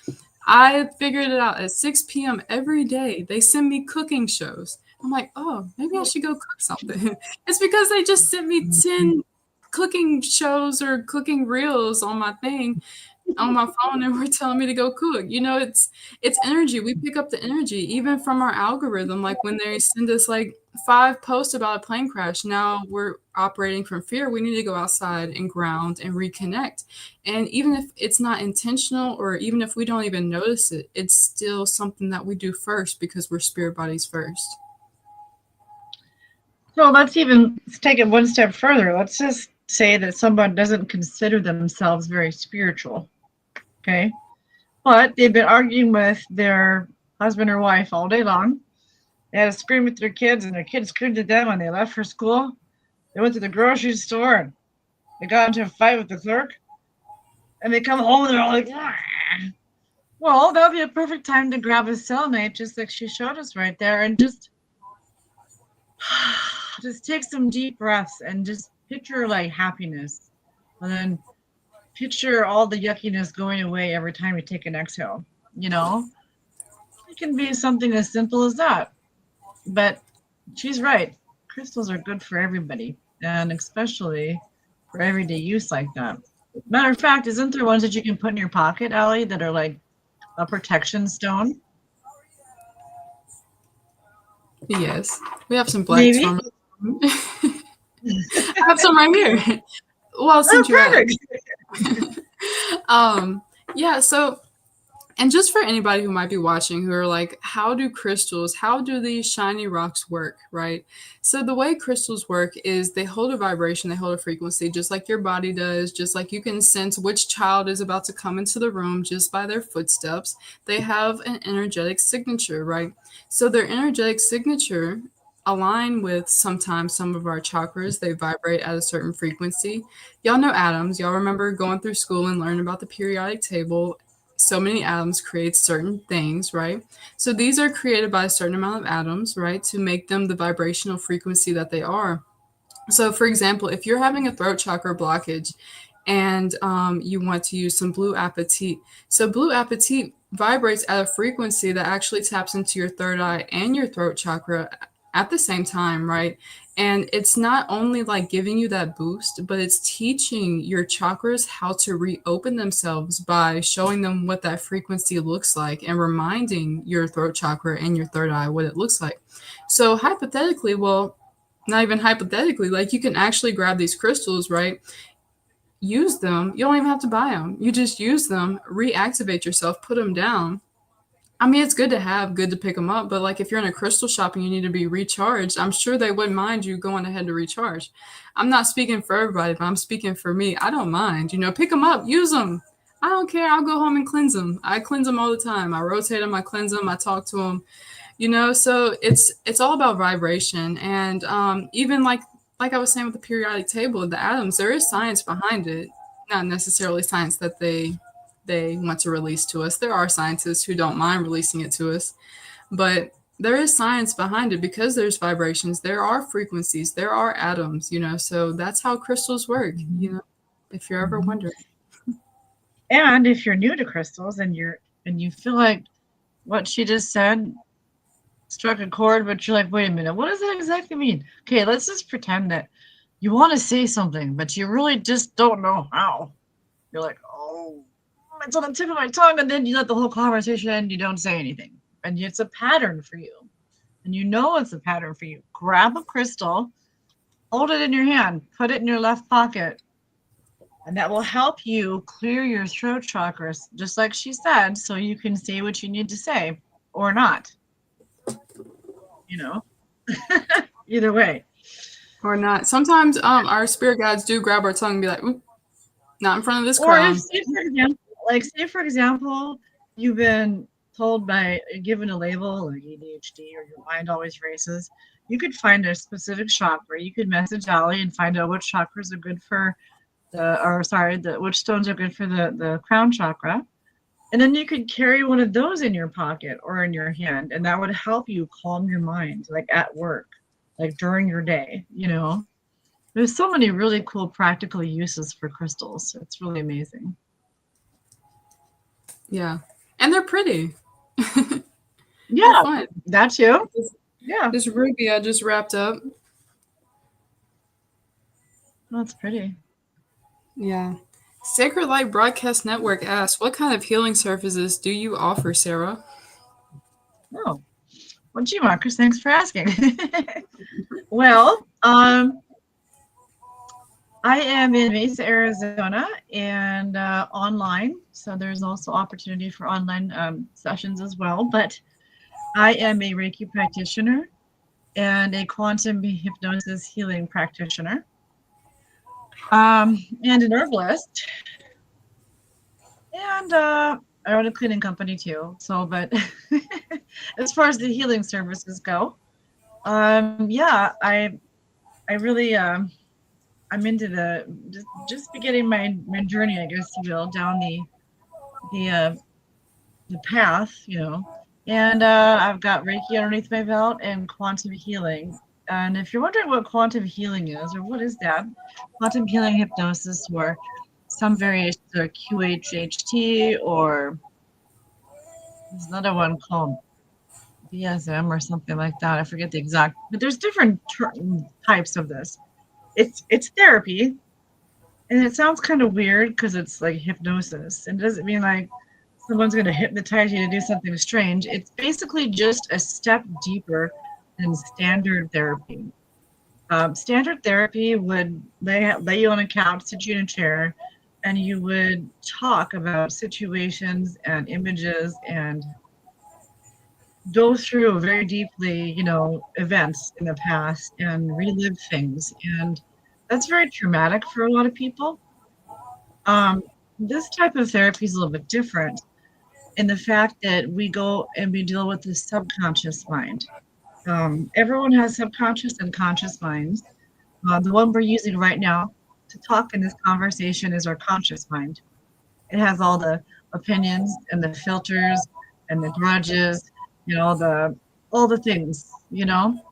I figured it out at 6 p.m. every day. They send me cooking shows. I'm like, oh, maybe I should go cook something. It's because they just sent me 10 cooking shows or cooking reels on my thing on my phone and were telling me to go cook. You know, it's energy. We pick up the energy even from our algorithm. Like when they send us like 5 posts about a plane crash, now we're operating from fear. We need to go outside and ground and reconnect. And even if it's not intentional or even if we don't even notice it, it's still something that we do first because we're spirit bodies first. So let's take it one step further. Let's just say that someone doesn't consider themselves very spiritual. Okay. But they've been arguing with their husband or wife all day long. They had to scream with their kids, and their kids screamed at them when they left for school. They went to the grocery store and they got into a fight with the clerk. And they come home and they're all like, "Ah." Well, that would be a perfect time to grab a cellmate, just like she showed us right there, and just take some deep breaths and just picture like happiness. And then picture all the yuckiness going away every time you take an exhale. You know, it can be something as simple as that. But she's right. Crystals are good for everybody, and especially for everyday use like that. Matter of fact, isn't there ones that you can put in your pocket, Allie, that are like a protection stone? Yes. We have some black Maybe. tourmaline. I have some right here. Well, since Oh, you're perfect. yeah, so and just for anybody who might be watching who are like, how do these shiny rocks work, right? So the way crystals work is they hold a vibration, they hold a frequency, just like your body does, just like you can sense which child is about to come into the room just by their footsteps. They have an energetic signature, right? So their energetic signature align with sometimes some of our chakras. They vibrate at a certain frequency. Y'all know atoms. Y'all remember going through school and learning about the periodic table. So many atoms create certain things, right? So these are created by a certain amount of atoms, right, to make them the vibrational frequency that they are. So, for example, if you're having a throat chakra blockage and you want to use some blue apatite, so blue apatite vibrates at a frequency that actually taps into your third eye and your throat chakra at the same time, right? And it's not only like giving you that boost, but it's teaching your chakras how to reopen themselves by showing them what that frequency looks like and reminding your throat chakra and your third eye what it looks like. So, hypothetically, well, not even hypothetically, like you can actually grab these crystals, right? Use them. You don't even have to buy them. You just use them, reactivate yourself, put them down. I mean, it's good to have, good to pick them up, but like if you're in a crystal shop and you need to be recharged, I'm sure they wouldn't mind you going ahead to recharge. I'm not speaking for everybody, but I'm speaking for me. I don't mind. Pick them up, use them. I don't care. I'll go home and cleanse them. I cleanse them all the time. I rotate them, I cleanse them, I talk to them. So it's all about vibration. And even like I was saying with the periodic table, the atoms, there is science behind it, not necessarily science that they want to release to us. There are scientists who don't mind releasing it to us, but there is science behind it because there's vibrations, there are frequencies, there are atoms. So that's how crystals work. If you're ever wondering. And if you're new to crystals and you feel like what she just said struck a chord, but you're like, wait a minute, what does that exactly mean? Okay, let's just pretend that you want to say something, but you really just don't know how. You're like, oh, it's on the tip of my tongue, and then you let the whole conversation end, you don't say anything. And it's a pattern for you. And you know it's a pattern for you. Grab a crystal, hold it in your hand, put it in your left pocket, and that will help you clear your throat chakras, just like she said, so you can say what you need to say or not. Either way. Or not. Sometimes our spirit guides do grab our tongue and be like, oop, not in front of this crowd. Or if, say for example, you've been told given a label like ADHD or your mind always races, you could find a specific chakra. You could message Allie and find out which chakras are good for which stones are good for the crown chakra. And then you could carry one of those in your pocket or in your hand, and that would help you calm your mind, like at work, like during your day. There's so many really cool practical uses for crystals. It's really amazing. Yeah. And they're pretty. They're Yeah, fun. that too. Yeah, This ruby I just wrapped up. that's pretty. Yeah. Sacred Light Broadcast Network asks, what kind of healing services do you offer, Sarah? Oh, well, gee, Marcus, thanks for asking. Well, I am in Mesa, Arizona, and online. So there's also opportunity for online sessions as well. But I am a Reiki practitioner and a quantum hypnosis healing practitioner, and an herbalist. And I own a cleaning company too. So, but as far as the healing services go, yeah, I really I'm into the just beginning my journey, I guess you will, down the uh, the path, you know. And I've got Reiki underneath my belt and quantum healing. And if you're wondering what quantum healing is or what is that, quantum healing hypnosis, or some variations of QHHT, or there's another one called BSM or something like that. I forget the exact, but there's different types of this. It's therapy, and it sounds kind of weird because it's like hypnosis. And it doesn't mean like someone's going to hypnotize you to do something strange. It's basically just a step deeper than standard therapy. Standard therapy would lay you on a couch, sit you in a chair, and you would talk about situations and images and go through very deeply, you know, events in the past and relive things. And that's very traumatic for a lot of people. Um, this type of therapy is a little bit different in the fact that we go and we deal with the subconscious mind. Everyone has subconscious and conscious minds. The one we're using right now to talk in this conversation is our conscious mind. It has all the opinions and the filters and the grudges, you know, all the things, you know.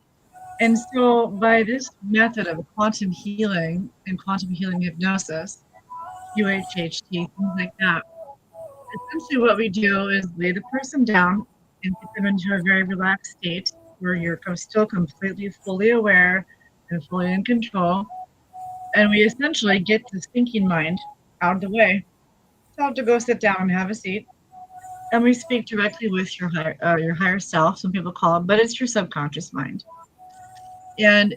And so by this method of quantum healing and quantum healing hypnosis, UHHT, things like that, essentially what we do is lay the person down and get them into a very relaxed state where you're still completely fully aware and fully in control. And we essentially get this thinking mind out of the way. So have to go sit down and have a seat. And we speak directly with your higher self, some people call it, but it's your subconscious mind. And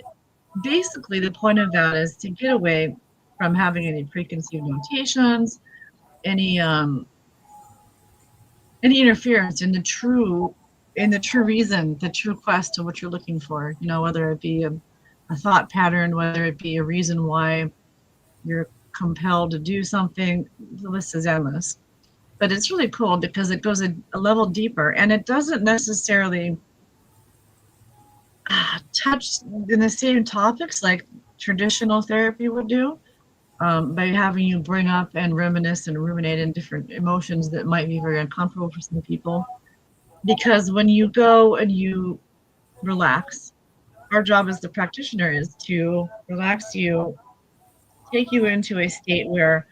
basically, the point of that is to get away from having any preconceived notations, any interference in the true reason, the true quest to what you're looking for. You know, whether it be a thought pattern, whether it be a reason why you're compelled to do something. The list is endless. But it's really cool because it goes a level deeper, and it doesn't necessarily touch in the same topics like traditional therapy would do, by having you bring up and reminisce and ruminate in different emotions that might be very uncomfortable for some people. Because when you go and you relax, our job as the practitioner is to relax you, take you into a state where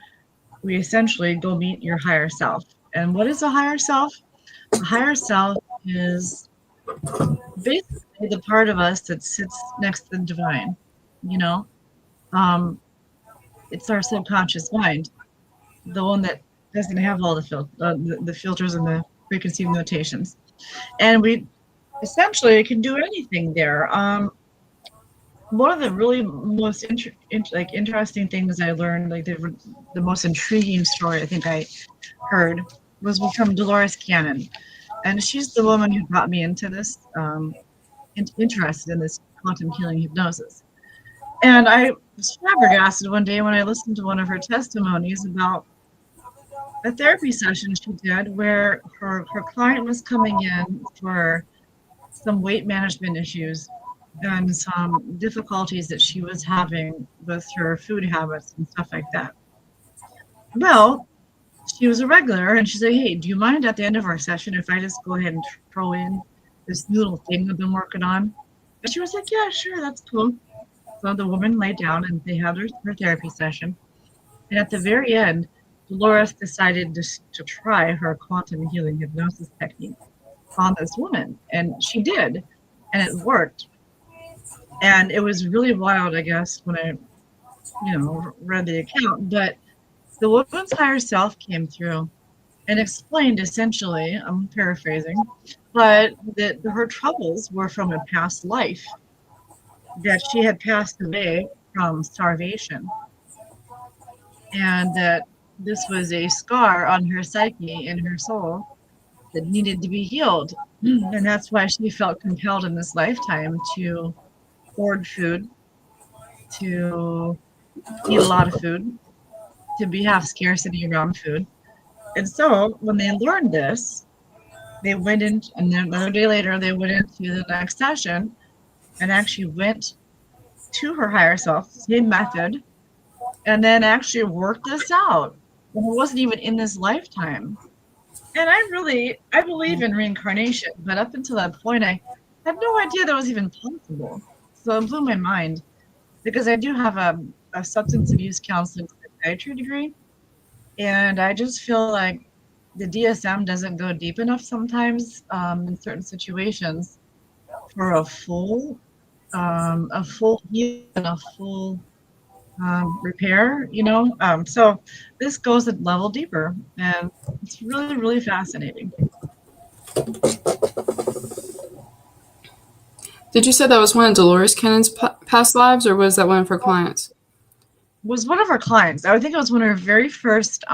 we essentially go meet your higher self. And what is a higher self? A higher self is basically the part of us that sits next to the divine, you know? Um, it's our subconscious mind, the one that doesn't have all the filters and the preconceived notations. And we essentially can do anything there. One of the really most interesting things I learned, like the most intriguing story I think I heard, was from Dolores Cannon, and she's the woman who got me into this, interested in this quantum healing hypnosis. And I was flabbergasted one day when I listened to one of her testimonies about a therapy session she did where her client was coming in for some weight management issues and some difficulties that she was having with her food habits and stuff like that. Well, she was a regular, and she said, "Hey, do you mind at the end of our session if I just go ahead and throw in this little thing I've been working on?" And she was like, "Yeah, sure, that's cool." So the woman laid down and they had her therapy session. And at the very end, Dolores decided to try her quantum healing hypnosis technique on this woman, and she did, and it worked. And it was really wild, I guess, when I, read the account. But the woman's higher self came through and explained essentially, I'm paraphrasing, but that her troubles were from a past life, that she had passed away from starvation, and that this was a scar on her psyche and her soul that needed to be healed. And that's why she felt compelled in this lifetime to hoard food, to eat a lot of food, to have scarcity around food. And so when they learned this, they went in, and then another day later, they went into the next session and actually went to her higher self, same method, and then actually worked this out. And it wasn't even in this lifetime. And I believe in reincarnation, but up until that point, I had no idea that was even possible. So it blew my mind, because I do have a substance abuse counseling psychiatry degree, and I just feel like the DSM doesn't go deep enough sometimes, in certain situations, for a full heal and a full repair. So this goes a level deeper, and it's really, really fascinating. Did you say that was one of Dolores Cannon's past lives, or was that one of her clients? Was one of our clients. I think it was one of her very first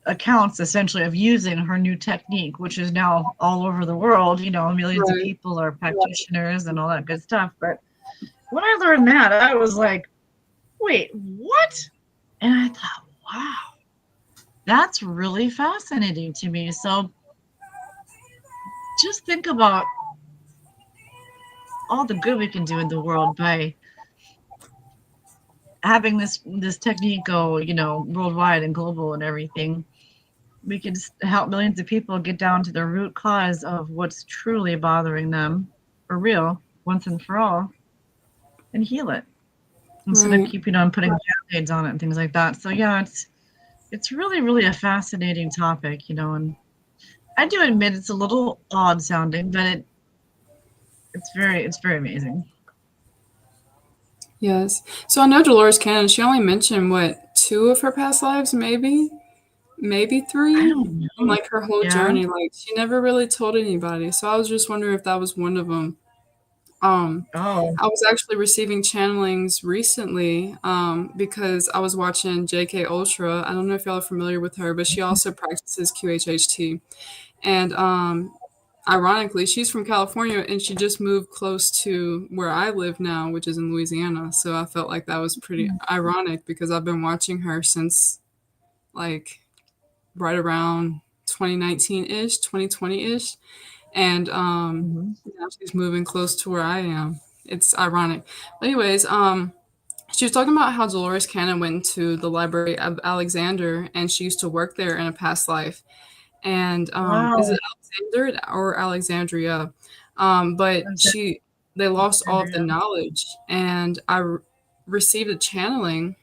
accounts, essentially, of using her new technique, which is now all over the world. Millions of Right. people are practitioners and all that good stuff. But when I learned that, I was like, wait, what? And I thought, wow, that's really fascinating to me. So just think about all the good we can do in the world by having this technique go, worldwide and global and everything. We can help millions of people get down to the root cause of what's truly bothering them for real, once and for all, and heal it instead of Right. keeping on putting band-aids on it and things like that. So yeah, it's really, really a fascinating topic, and I do admit it's a little odd sounding, but it's very amazing. Yes. So I know Dolores Cannon, she only mentioned what, two of her past lives, maybe I three, don't in know. like her whole Yeah. journey. Like she never really told anybody. So I was just wondering if that was one of them. Um, Oh. I was actually receiving channelings recently because I was watching JK Ultra. I don't know if y'all are familiar with her, but she also practices QHHT. And ironically, she's from California and she just moved close to where I live now, which is in Louisiana. So I felt like that was pretty ironic because I've been watching her since like right around 2019 ish, 2020 ish. And Mhm. now she's moving close to where I am. It's ironic. But anyways, she was talking about how Dolores Cannon went to the Library of Alexander and she used to work there in a past life. And is Wow. it Alexander or Alexandria? But they lost all of the Alexandria. knowledge, and received a channeling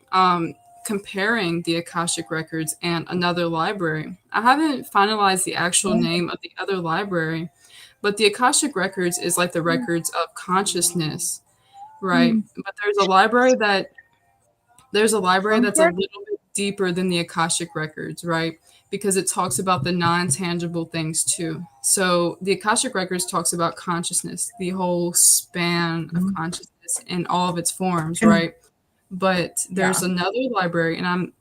comparing the Akashic records and another library. I haven't finalized the actual name of the other library, but the Akashic records is like the records of consciousness, right? Hmm. But there's a library that's a Concord? little bit deeper than the Akashic records, right? Because it talks about the non-tangible things too. So the Akashic records talks about consciousness, the whole span of Mhm. consciousness in all of its forms, And right? But there's yeah. another library, and I'm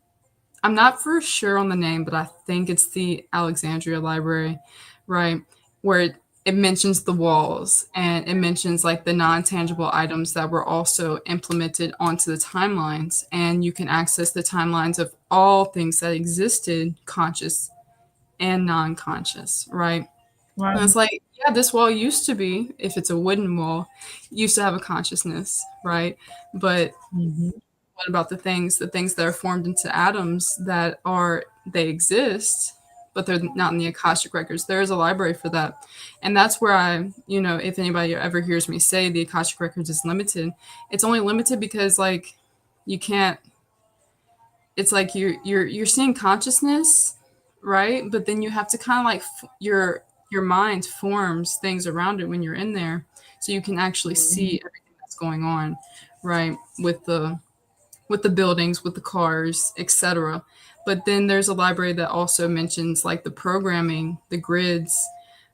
not for sure on the name, but I think it's the Alexandria Library, right? Where it mentions the walls and it mentions like the non-tangible items that were also implemented onto the timelines, and you can access the timelines of all things that existed, conscious and non-conscious, right? Wow. And it's like, yeah, this wall used to be, if it's a wooden wall, used to have a consciousness, right? But Mhm. what about the things that are formed into atoms that they exist, but they're not in the Akashic records? There is a library for that. And that's where if anybody ever hears me say the Akashic records is limited, it's only limited because like you can't it's like you're seeing consciousness, right? But then you have to kind of like your mind forms things around it when you're in there, so you can actually see everything that's going on, right? With the buildings, with the cars, etc. But then there's a library that also mentions like the programming, the grids,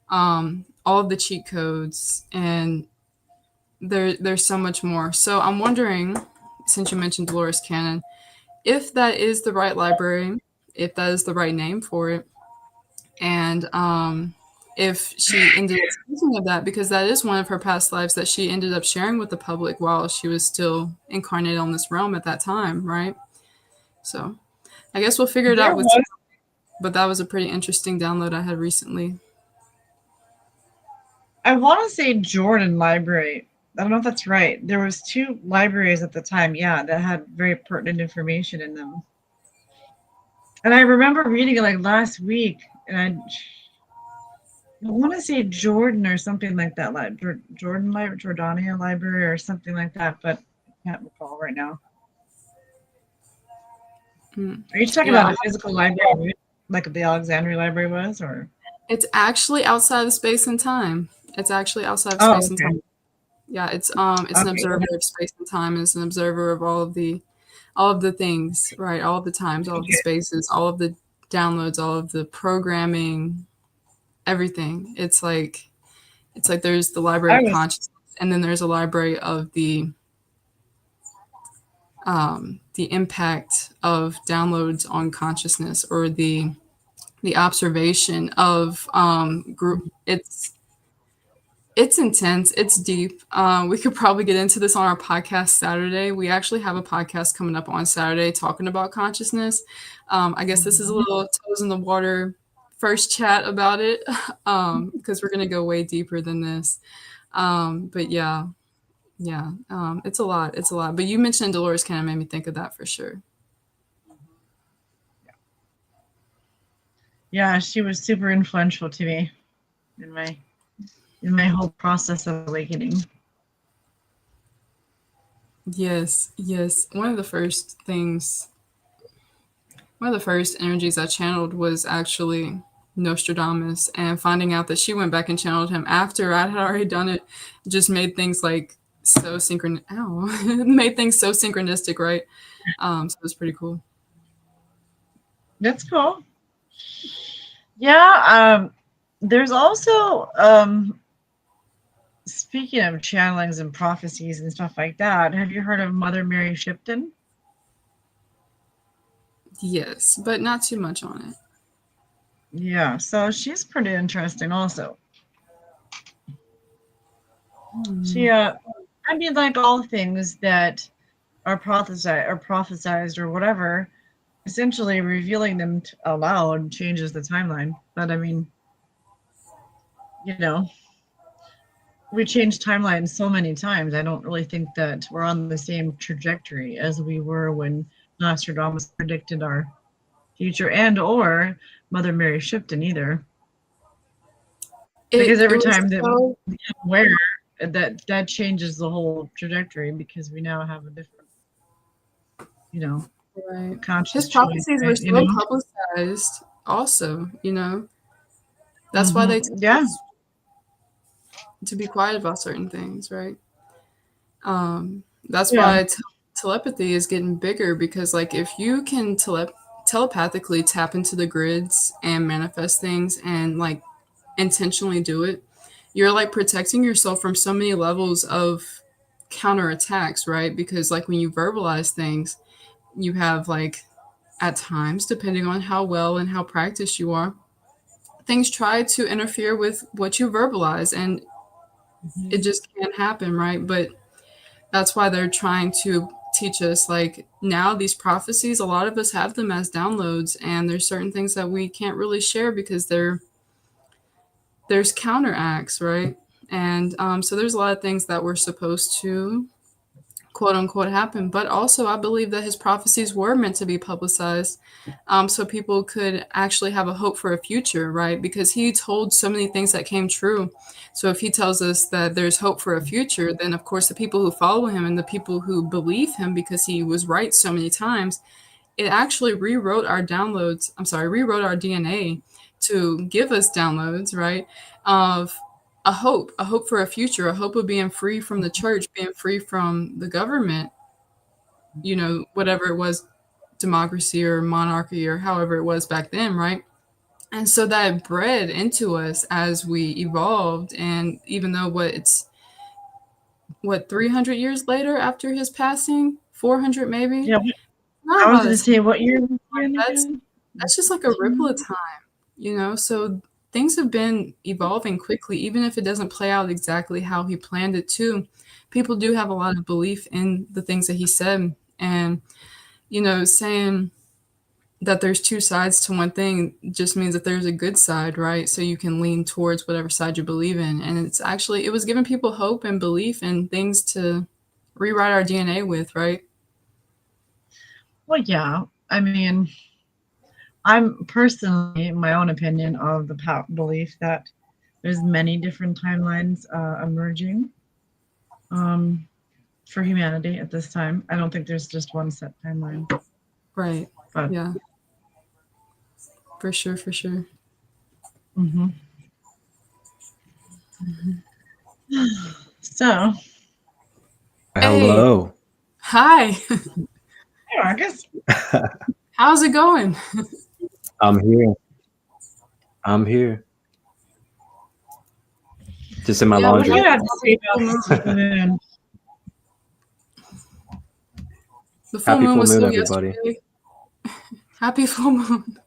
all of the cheat codes, and there's so much more. So I'm wondering, since you mentioned Dolores Cannon, if that is the right library, if that is the right name for it, and if she ended up speaking of that, because that is one of her past lives that she ended up sharing with the public while she was still incarnated on this realm at that time, right? So I guess we'll figure it There out with was, time, but that was a pretty interesting download I had recently. I want to say Jordan Library. I don't know if that's right. There was 2 libraries at the time, yeah, that had very pertinent information in them. And I remember reading it like last week, and I want to say Jordan or something like that, like Jordan Library, Jordania Library or something like that, but I can't recall right now. Are you talking Yeah, about a physical library, like the Alexandria Library was, or? it's actually outside of space and time. It's actually outside of Oh, space and okay. time. Yeah, it's an Okay. observer of space and time, and it's an observer of all of the things, right? All of the times, all of the Okay. spaces, all of the downloads, all of the programming, everything. It's like there's the library I of was consciousness, and then there's a library of the impact of downloads on consciousness, or the observation of group. It's intense. It's deep. We could probably get into this on our podcast Saturday. We actually have a podcast coming up on Saturday talking about consciousness. I guess this is a little toes in the water first chat about it, because we're going to go way deeper than this. But yeah, yeah, it's a lot. It's a lot. But you mentioned Dolores kind of made me think of that for sure. Yeah, she was super influential to me in my whole process of awakening. Yes, yes. One of the first energies I channeled was actually Nostradamus, and finding out that she went back and channeled him after I had already done it just made things like so made things so synchronistic, right? So it was pretty cool. That's cool. Yeah, there's also speaking of channelings and prophecies and stuff like that, have you heard of Mother Mary Shipton? Yes, but not too much on it. Yeah, so she's pretty interesting also. She I mean, like all things that are prophesized or whatever, essentially revealing them aloud changes the timeline. But I mean, you know, we change timelines so many times. I don't really think that we're on the same trajectory as we were when Nostradamus predicted our future, and or Mother Mary Shipton either. Because It every was time that so we become aware, that changes the whole trajectory, because we now have a different, right. conscious His choice, prophecies were right? so publicized. Also, that's why they tell Yeah. us to be quiet about certain things, right? That's Yeah. why telepathy is getting bigger, because like if you can telepathically tap into the grids and manifest things and like intentionally do it, you're like protecting yourself from so many levels of counterattacks, right? Because like when you verbalize things, you have like at times, depending on how well and how practiced you are, things try to interfere with what you verbalize, and it just can't happen, right? But that's why they're trying to teach us, like, now these prophecies, a lot of us have them as downloads, and there's certain things that we can't really share because there's counteracts, right? And so there's a lot of things that we're supposed to quote unquote happen, but also I believe that his prophecies were meant to be publicized, so people could actually have a hope for a future, right? Because he told so many things that came true. So if he tells us that there's hope for a future, then of course the people who follow him and the people who believe him because he was right so many times, it actually rewrote our DNA to give us downloads, right? Of a hope for a future, a hope of being free from the church, being free from the government, whatever it was, democracy or monarchy or however it was back then, right? And so that bred into us as we evolved. And even though what 300 years later after his passing, 400 maybe, Yeah, not I was about going to as say, what year was he in that's again? that's just like a ripple of time. So things have been evolving quickly, even if it doesn't play out exactly how he planned it to. People do have a lot of belief in the things that he said. And saying that there's two sides to one thing just means that there's a good side, right? So you can lean towards whatever side you believe in. And it was giving people hope and belief and things to rewrite our DNA with, right? Well, yeah. I mean, I'm personally, in my own opinion, of the belief that there's many different timelines emerging for humanity at this time. I don't think there's just one set timeline. Right. But Yeah. For sure, for sure. mm-hmm. So, Hello. Hi. yeah, I guess. How's it going? I'm here. Just in my Yeah, what laundry. You had to say The full Happy moon full was moon, still everybody. yesterday. Happy full moon.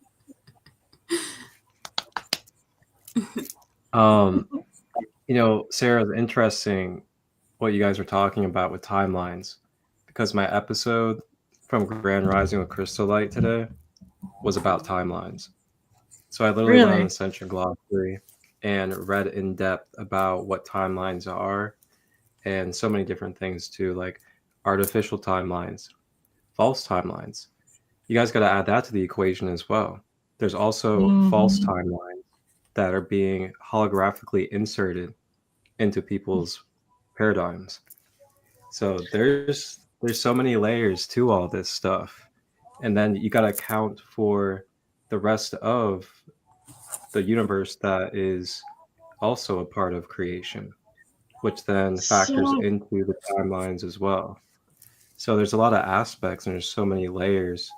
Sarah, it's interesting what you guys are talking about with timelines, because my episode from Grand Rising with ChristoLight today was about timelines. So I literally went on Really? Ascension Glossary and read in depth about what timelines are, and so many different things too, like artificial timelines, false timelines. You guys got to add that to the equation as well. There's also false timelines that are being holographically inserted into people's paradigms. So there's so many layers to all this stuff. And then you got to account for the rest of the universe that is also a part of creation, which then factors So, into the timelines as well. So there's a lot of aspects and there's so many layers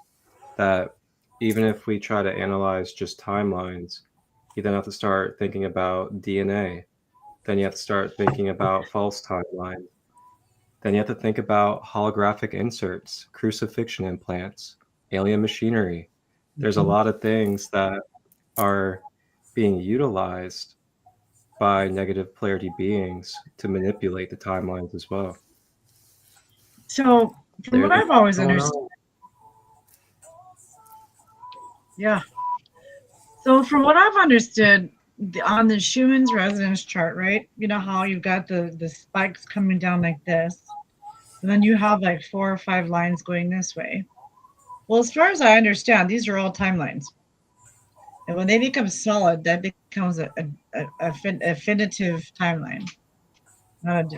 that even if we try to analyze just timelines, you then have to start thinking about DNA. Then you have to start thinking about false timelines. Then you have to think about holographic inserts, crucifixion implants, alien machinery. There's a lot of things that are being utilized by negative polarity beings to manipulate the timelines as well. so from There's what I've always going understood, on. yeah. So from what I've understood, on the Schumann's resonance chart, right? You know how you've got the spikes coming down like this, and then you have like 4 or 5 lines going this way. Well, as far as I understand, these are all timelines. And when they become solid, that becomes a definitive timeline, not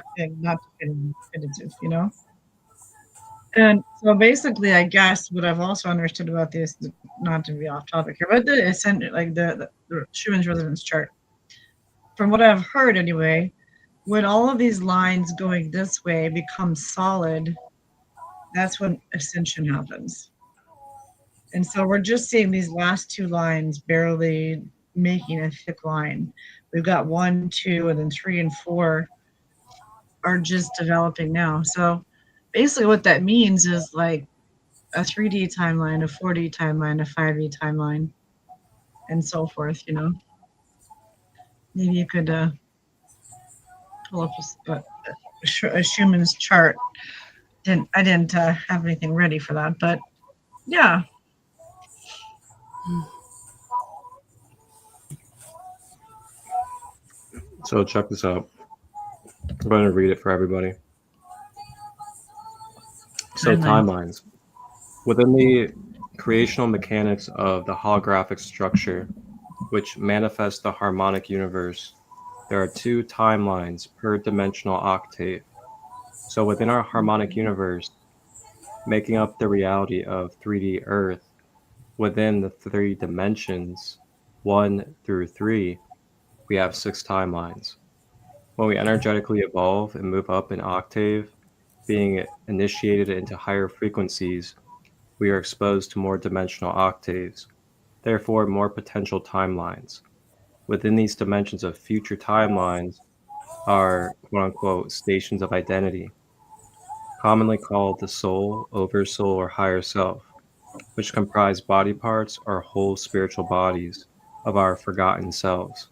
definitive, And so basically, I guess what I've also understood about this, not to be off topic here, but the ascendant, like the Schumann's resonance chart, from what I've heard anyway, when all of these lines going this way become solid, that's when ascension happens. And so we're just seeing these last 2 lines barely making a thick line. We've got 1, 2, and then 3 and 4 are just developing now. So basically what that means is like a 3D timeline, a 4D timeline, a 5D timeline, and so forth, Maybe you could pull up a Schumann's chart. I didn't have anything ready for that, but yeah. So check this out. I'm going to read it for everybody. So timelines. Within the creational mechanics of the holographic structure, which manifests the harmonic universe, there are 2 timelines per dimensional octave. So within our harmonic universe, making up the reality of 3D Earth. Within the three dimensions, 1 through 3, we have 6 timelines. When we energetically evolve and move up an octave, being initiated into higher frequencies, we are exposed to more dimensional octaves, therefore more potential timelines. Within these dimensions of future timelines are quote unquote stations of identity, commonly called the soul, oversoul, or higher self, which comprise body parts or whole spiritual bodies of our forgotten selves.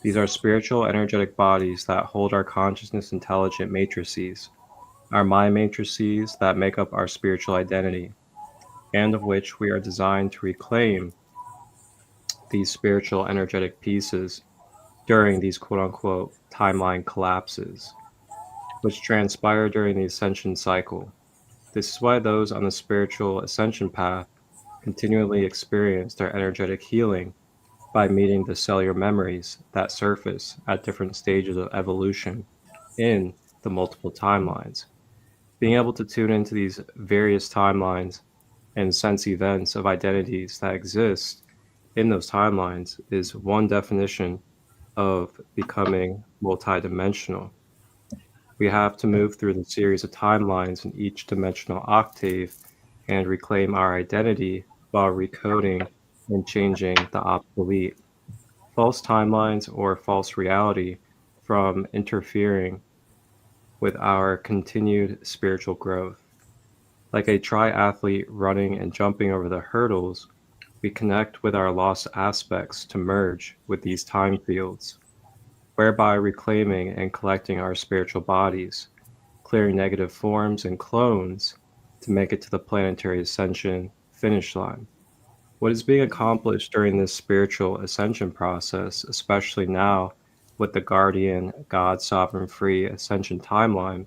These are spiritual energetic bodies that hold our consciousness intelligent matrices, our mind matrices that make up our spiritual identity, and of which we are designed to reclaim these spiritual energetic pieces during these quote unquote timeline collapses, which transpire during the ascension cycle. This is why those on the spiritual ascension path continually experience their energetic healing by meeting the cellular memories that surface at different stages of evolution in the multiple timelines. Being able to tune into these various timelines and sense events of identities that exist in those timelines is one definition of becoming multidimensional. We have to move through the series of timelines in each dimensional octave and reclaim our identity while recoding and changing the obsolete false timelines or false reality from interfering with our continued spiritual growth. Like a triathlete running and jumping over the hurdles, we connect with our lost aspects to merge with these time fields, whereby reclaiming and collecting our spiritual bodies, clearing negative forms and clones to make it to the planetary ascension finish line. What is being accomplished during this spiritual ascension process, especially now with the Guardian God Sovereign Free Ascension timeline,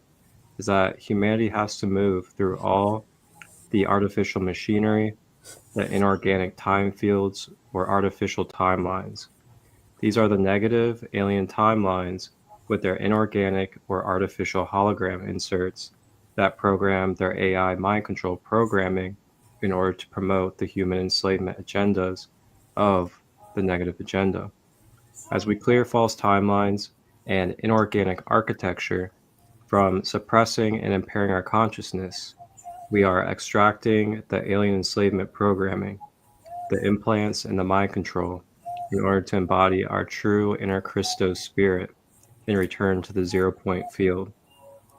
is that humanity has to move through all the artificial machinery, the inorganic time fields, or artificial timelines. These are the negative alien timelines with their inorganic or artificial hologram inserts that program their AI mind control programming in order to promote the human enslavement agendas of the negative agenda. As we clear false timelines and inorganic architecture from suppressing and impairing our consciousness, we are extracting the alien enslavement programming, the implants, and the mind control in order to embody our true inner Christos spirit and return to the 0 point field,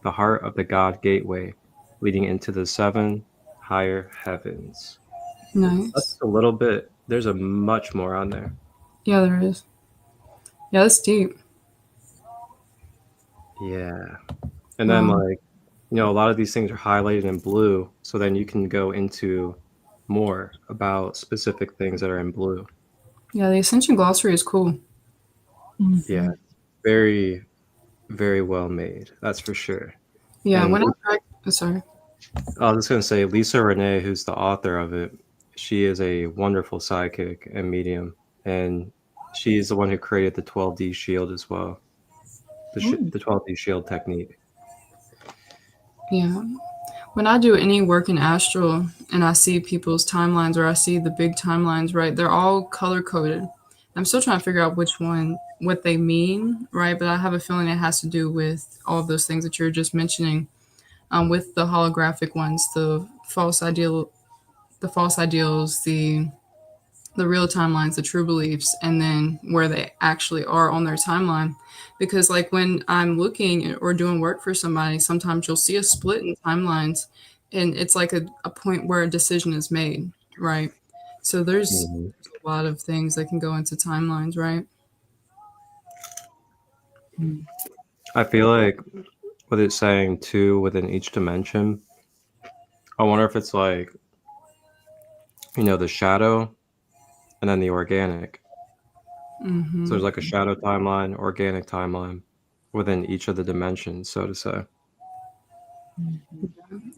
the heart of the God gateway leading into the 7 higher heavens. That's Nice. a little bit, there's a much more on there. Yeah, there is. Yeah, that's deep. Yeah. And then, Wow. like, a lot of these things are highlighted in blue, so then you can go into more about specific things that are in blue. Yeah, the Ascension Glossary is cool. Yeah, very, very well made. That's for sure. Yeah, And when sorry. I was just going to say, Lisa Renee, who's the author of it, she is a wonderful psychic and medium. And she's the one who created the 12D shield as well, the 12D shield technique. Yeah. When I do any work in astral and I see people's timelines or I see the big timelines, right, they're all color coded. I'm still trying to figure out which one, what they mean, right? But I have a feeling it has to do with all of those things that you're just mentioning, with the holographic ones, the false ideals, the real timelines, the true beliefs, and then where they actually are on their timeline. Because, like, when I'm looking or doing work for somebody, sometimes you'll see a split in timelines, and it's like a point where a decision is made, right? So there's Mhm. a lot of things that can go into timelines, right? I feel like with it saying 2 within each dimension, I wonder if it's like, the shadow and then the organic. So Hmm. there's like a shadow timeline, organic timeline within each of the dimensions, so to say.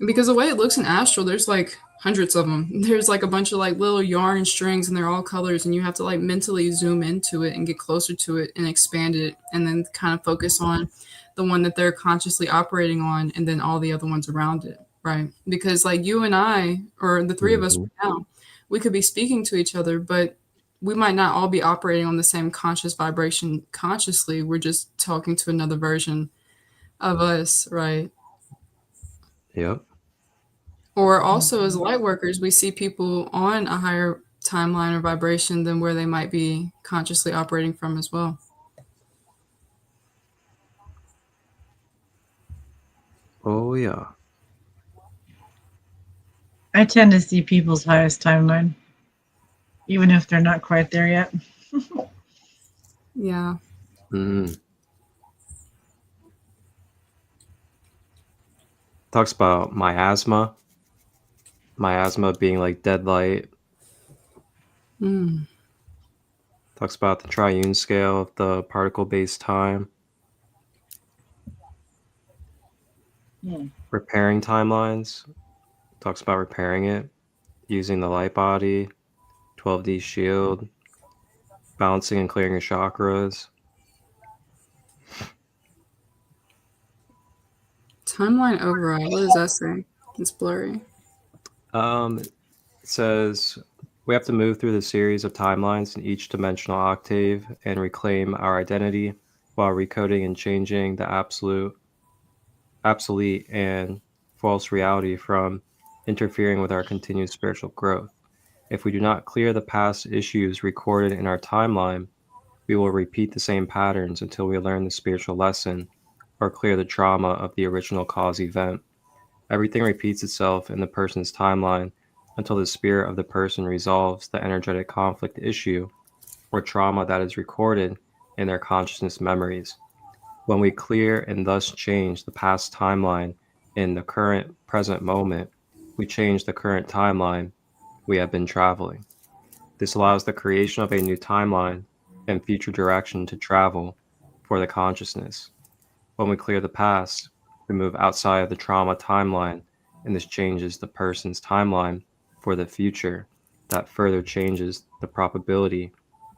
Because the way it looks in astral, there's like hundreds of them. There's like a bunch of like little yarn and strings, and they're all colors, and you have to like mentally zoom into it and get closer to it and expand it, and then kind of focus on the one that they're consciously operating on, and then all the other ones around it, right? Because like you and I, or the three of us right now, we could be speaking to each other, but we might not all be operating on the same conscious vibration consciously. We're just talking to another version of us, right? Yep. Or also as light workers, we see people on a higher timeline or vibration than where they might be consciously operating from as well. Oh yeah. I tend to see people's highest timeline, even if they're not quite there yet. Yeah. Talks about miasma being like dead light. Talks about the triune scale of the particle-based time. Repairing timelines. Talks about repairing it using the light body, 12D shield, balancing and clearing your chakras. Timeline override. What does that say? It's blurry. It says we have to move through the series of timelines in each dimensional octave and reclaim our identity while recoding and changing the obsolete and false reality from interfering with our continued spiritual growth. If we do not clear the past issues recorded in our timeline, we will repeat the same patterns until we learn the spiritual lesson or clear the trauma of the original cause event. Everything repeats itself in the person's timeline until the spirit of the person resolves the energetic conflict issue or trauma that is recorded in their consciousness memories. When we clear and thus change the past timeline in the current present moment, we change the current timeline we have been traveling. This allows the creation of a new timeline and future direction to travel for the consciousness. When we clear the past, we move outside of the trauma timeline, and this changes the person's timeline for the future. That further changes the probability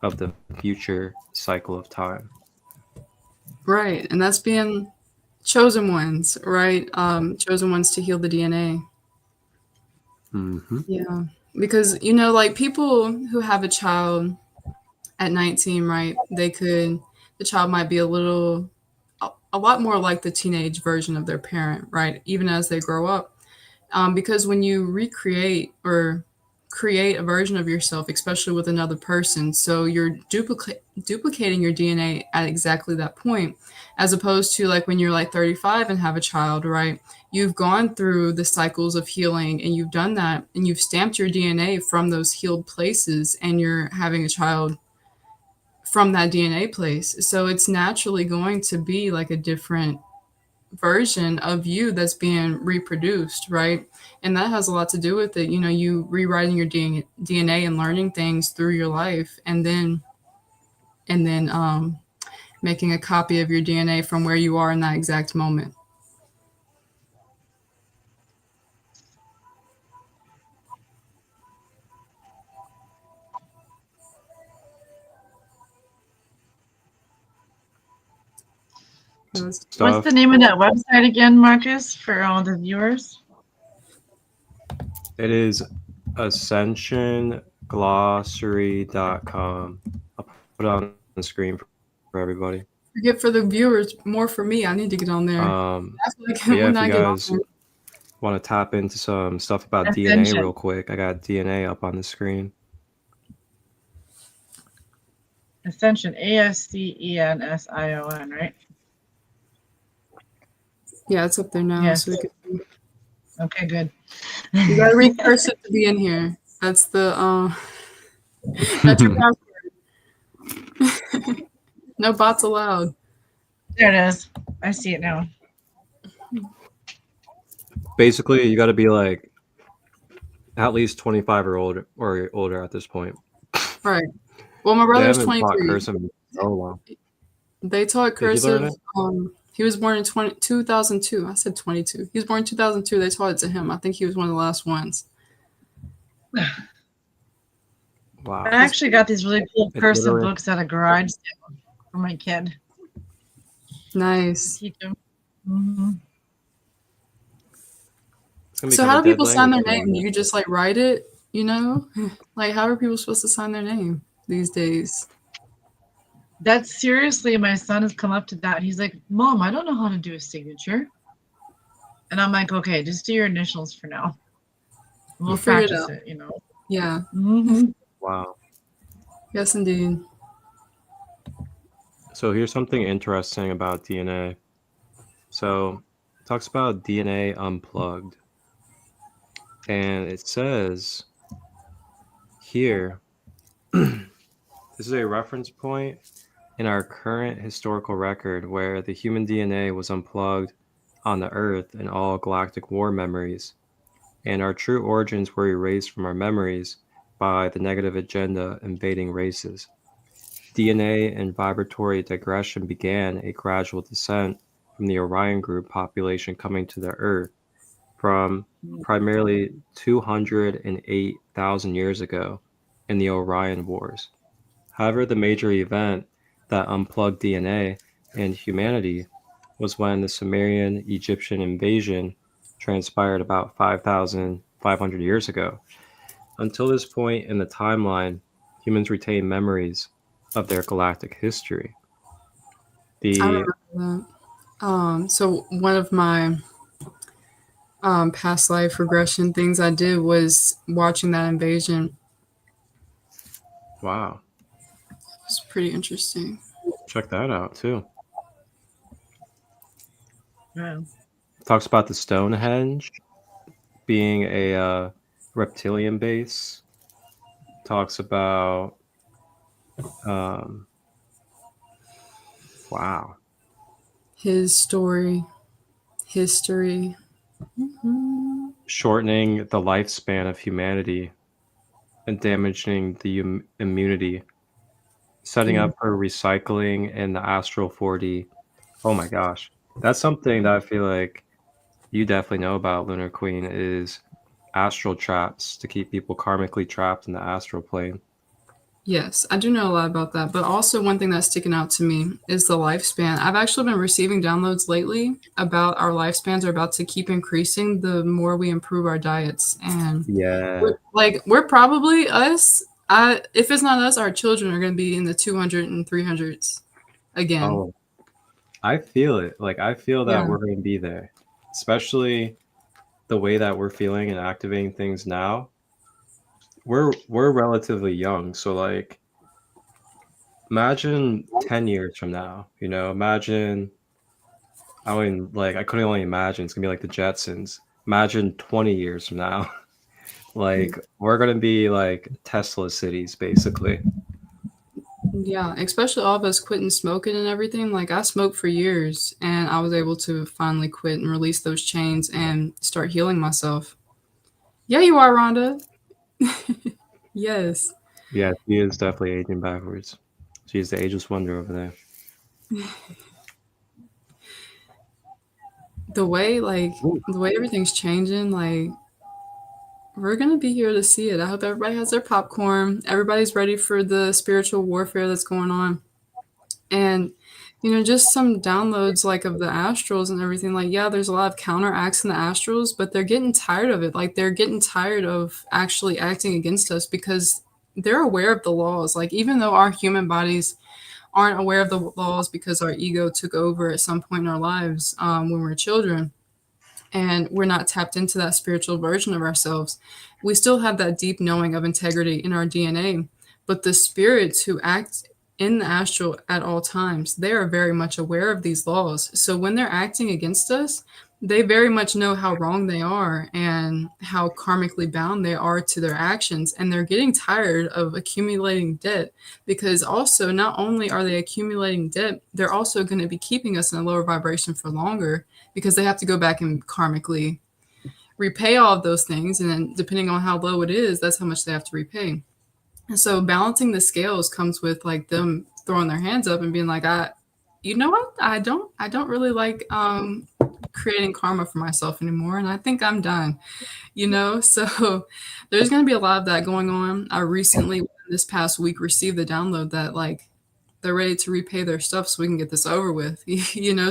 of the future cycle of time. Right. And that's being chosen ones, right? Chosen ones to heal the DNA. Yeah. Because, you know, like people who have a child at 19, right? The child might be a lot more like the teenage version of their parent, right? Even as they grow up. Because when you recreate or create a version of yourself, especially with another person, so you're duplicating your DNA at exactly that point, as opposed to like when you're like 35 and have a child, right? You've gone through the cycles of healing and you've done that and you've stamped your DNA from those healed places and you're having a child from that DNA place. So it's naturally going to be like a different version of you that's being reproduced, right? And that has a lot to do with it. You know, you rewriting your DNA and learning things through your life, and then making a copy of your DNA from where you are in that exact moment. What's the name of that website again, Marcus, for all the viewers? It is ascensionglossary.com. I'll put it on the screen for everybody. Forget for the viewers, more for me. I need to get on there. Yeah, if you guys want to tap into some stuff about DNA real quick, I got DNA up on the screen. Ascension, ASCENSION, right? Yeah, it's up there now. Yes. So we can... Okay, good. You gotta read cursive to be in here. That's the that's your password. No bots allowed. There it is. I see it now. Basically, you got to be like at least 25 or older at this point. Right. Well, my brother's 23. Taught cursive in so long. They taught cursive. He was born in 2002. I said 22. He was born in 2002. They taught it to him. I think he was one of the last ones. Wow. I actually got these really cool cursive books at a garage sale for my kid. Nice. Teach him. Mm-hmm. It's gonna So become how a do dead people sign language their one name? day. You just like write it, you know? Like how are people supposed to sign their name these days? That's seriously, my son has come up to that. He's like, Mom, I don't know how to do a signature. And I'm like, okay, just do your initials for now. We'll We'll figure it practice out. it, you know. Yeah. Mm-hmm. Wow. Yes, indeed. So here's something interesting about DNA. So it talks about DNA unplugged. And it says here, this is a reference point in our current historical record where the human DNA was unplugged on the Earth in all galactic war memories, and our true origins were erased from our memories by the negative agenda invading races. DNA and vibratory digression began a gradual descent from the Orion group population coming to the Earth from primarily 208,000 years ago in the Orion Wars. However, the major event that unplugged DNA and humanity was when the Sumerian Egyptian invasion transpired about 5,500 years ago. Until this point in the timeline, humans retain memories of their galactic history. I The remember that. So one of my past life regression things I did was watching that invasion. wow, It was pretty interesting. check that out too. Yeah. Talks about the Stonehenge being a reptilian base. Talks about um, wow, His story, history. Mhm. shortening the lifespan of humanity and damaging the immunity, setting Yeah. up for recycling in the astral 4D. Oh my gosh, that's something that I feel like you definitely know about, Lunar Queen, is astral traps to keep people karmically trapped in the astral plane. Yes, I do know a lot about that. But also, one thing that's sticking out to me is the lifespan. I've actually been receiving downloads lately about our lifespans are about to keep increasing the more we improve our diets. And Yeah. we're probably us. If it's not us, our children are going to be in the 200 and 300s again. Oh, I feel it. Like I feel that Yeah. we're going to be there, especially the way that we're feeling and activating things now. We're relatively young, so like imagine 10 years from now, imagine I mean like I couldn't only imagine it's going to be like the Jetsons. Imagine 20 years from now. Like we're going to be like Tesla cities basically. Yeah, especially all of us quitting smoking and everything. Like I smoked for years and I was able to finally quit and release those chains and start healing myself. Yeah, you are, Rhonda. Yes. Yeah, she is definitely aging backwards. She's the ageless wonder over there. The way Ooh. the way everything's changing, like we're gonna be here to see it. I hope everybody has their popcorn. Everybody's ready for the spiritual warfare that's going on. And just some downloads like of the astrals and everything. Like, yeah, there's a lot of counteracts in the astrals, but they're getting tired of it. Like they're getting tired of actually acting against us because they're aware of the laws. Like even though our human bodies aren't aware of the laws because our ego took over at some point in our lives when we were children, and we're not tapped into that spiritual version of ourselves, we still have that deep knowing of integrity in our DNA. But the spirits who act in the astral at all times, they are very much aware of these laws. So when they're acting against us, they very much know how wrong they are and how karmically bound they are to their actions. And they're getting tired of accumulating debt because also, not only are they accumulating debt, they're also going to be keeping us in a lower vibration for longer because they have to go back and karmically repay all of those things. And then depending on how low it is, that's how much they have to repay. And so balancing the scales comes with like them throwing their hands up and being like, you know what? I don't really like creating karma for myself anymore. And I think I'm done, So there's going to be a lot of that going on. I recently, this past week, received the download that like they're ready to repay their stuff so we can get this over with.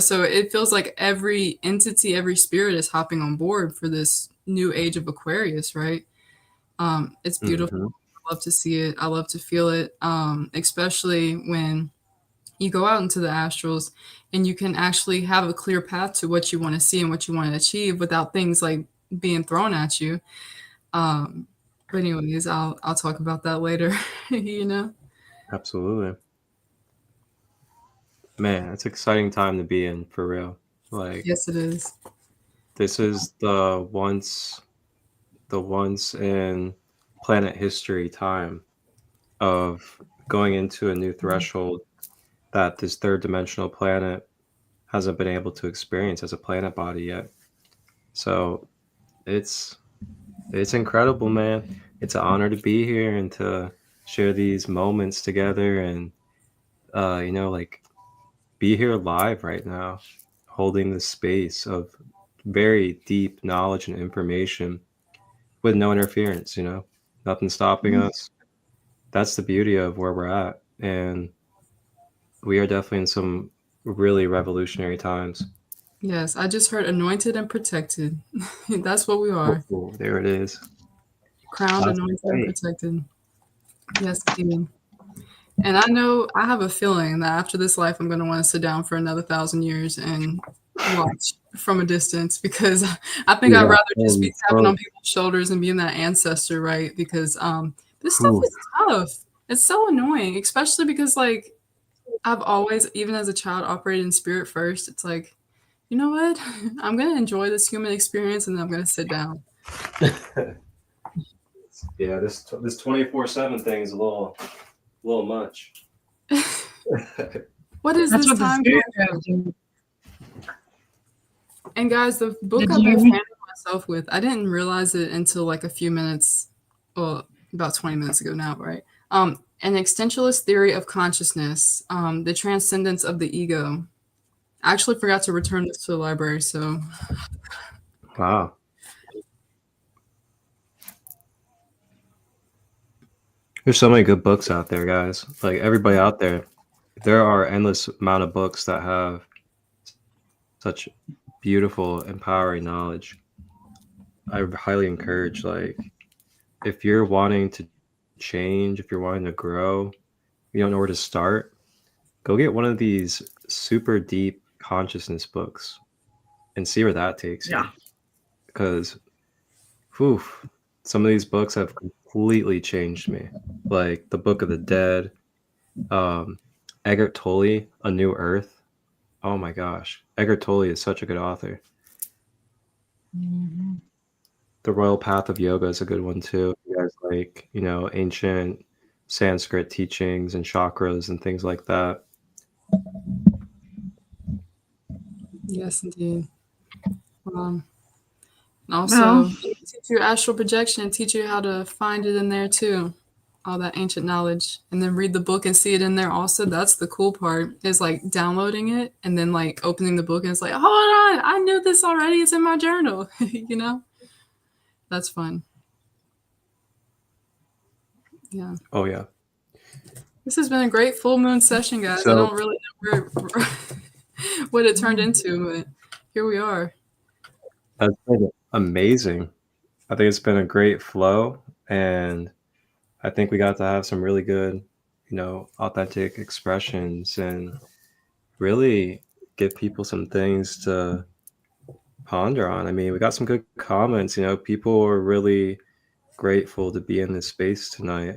So it feels like every entity, every spirit is hopping on board for this new age of Aquarius, right? It's beautiful. Mm-hmm. I love to see it. I love to feel it, especially when you go out into the astrals and you can actually have a clear path to what you want to see and what you want to achieve without things like being thrown at you. Um, but anyways, I'll talk about that later. you know. Absolutely. Man, it's an exciting time to be in for real. Like Yes, it is. this is the once in planet history time of going into a new threshold that this third dimensional planet hasn't been able to experience as a planet body yet. So it's it's incredible, man. It's an honor to be here and to share these moments together and like be here live right now, holding the space of very deep knowledge and information with no interference, nothing stopping us. That's the beauty of where we're at. And we are definitely in some really revolutionary times. Yes, I just heard anointed and protected. That's what we are. Oh, there it is. Crowned, That's anointed, and right. protected. Yes, indeed. And I know I have a feeling that after this life, I'm going to want to sit down for another 1,000 years and watch from a distance because I think I'd Yeah, rather just holy be tapping on smokes. people's shoulders and being that ancestor, right? Because this stuff Whew. is tough. It's so annoying, especially because like I've always, even as a child, operated in spirit first. It's like, you know what? I'm going to enjoy this human experience and then I'm going to sit down. Yeah, this 24/7 thing is a little much. What is That's this what the time? spirit guides do. And guys, the book Did I've you been hear me? fanning myself with, I didn't realize it until like a few minutes, well, about 20 minutes ago now, right? An existentialist theory of consciousness, the transcendence of the ego. I actually forgot to return this to the library, so Wow. There's so many good books out there, guys. Like everybody out there are endless amount of books that have such beautiful, empowering knowledge. I highly encourage, like, if you're wanting to change, if you're wanting to grow, you don't know where to start, go get one of these super deep consciousness books and see where that takes you. Yeah. Because, whew, some of these books have completely changed me. Like the Book of the Dead, um, Eckhart Tolle, A New Earth. Oh my gosh, Eckhart Tolle is such a good author. Mhm. The Royal Path of Yoga is a good one too. You guys like, ancient Sanskrit teachings and chakras and things like that. yes, indeed. And Well, also, teach you astral projection and teach you how to find it in there too. All that ancient knowledge. And then read the book and see it in there also. That's the cool part is like downloading it and then like opening the book and it's like, hold on, I knew this already. It's in my journal. That's fun. Yeah. Oh yeah. This has been a great full moon session, guys. I So don't really know where what it turned into, but here we are. that's been amazing. I think it's been a great flow, and I think we got to have some really good, authentic expressions and really give people some things to ponder on. I mean, we got some good comments. People were really grateful to be in this space tonight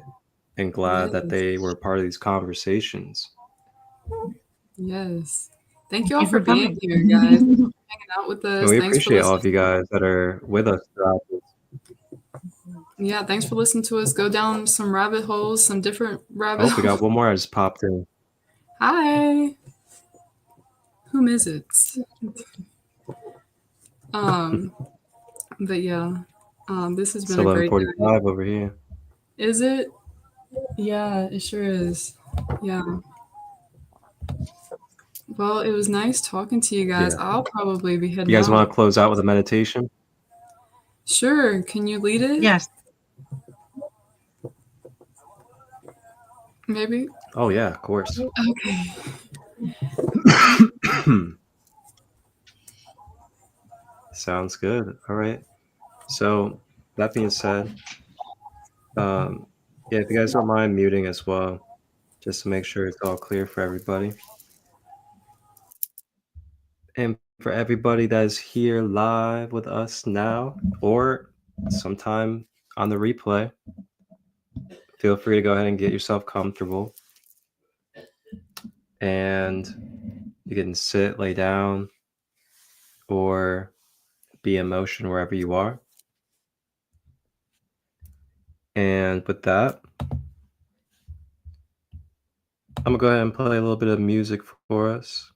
and glad that Yes. they were part of these conversations. Yes. Thank you thank all you for for being coming. here, guys. Thanks for hanging out with And us. we Thanks for appreciate all listening. of you guys that are with us throughout this. Yeah, thanks for listening to us go down some rabbit holes, some different rabbit Oh, we got holes. one more. I just popped in. Hi. Whom is it? Um, but yeah, this has It's been a great night. 11:45 over here. Is it? Yeah, it sure is. Yeah. Well, it was nice talking to you guys. Yeah. I'll probably be You heading guys want out. to close out with a meditation? Sure. Can you lead it? Yes. Maybe? Oh, yeah, of course. Okay. Sounds good. All right. So that being said, yeah, if you guys don't mind muting as well, just to make sure it's all clear for everybody. And for everybody that is here live with us now or sometime on the replay, feel free to go ahead and get yourself comfortable. And you can sit, lay down, or be in motion wherever you are. And with that, I'm going to go ahead and play a little bit of music for us.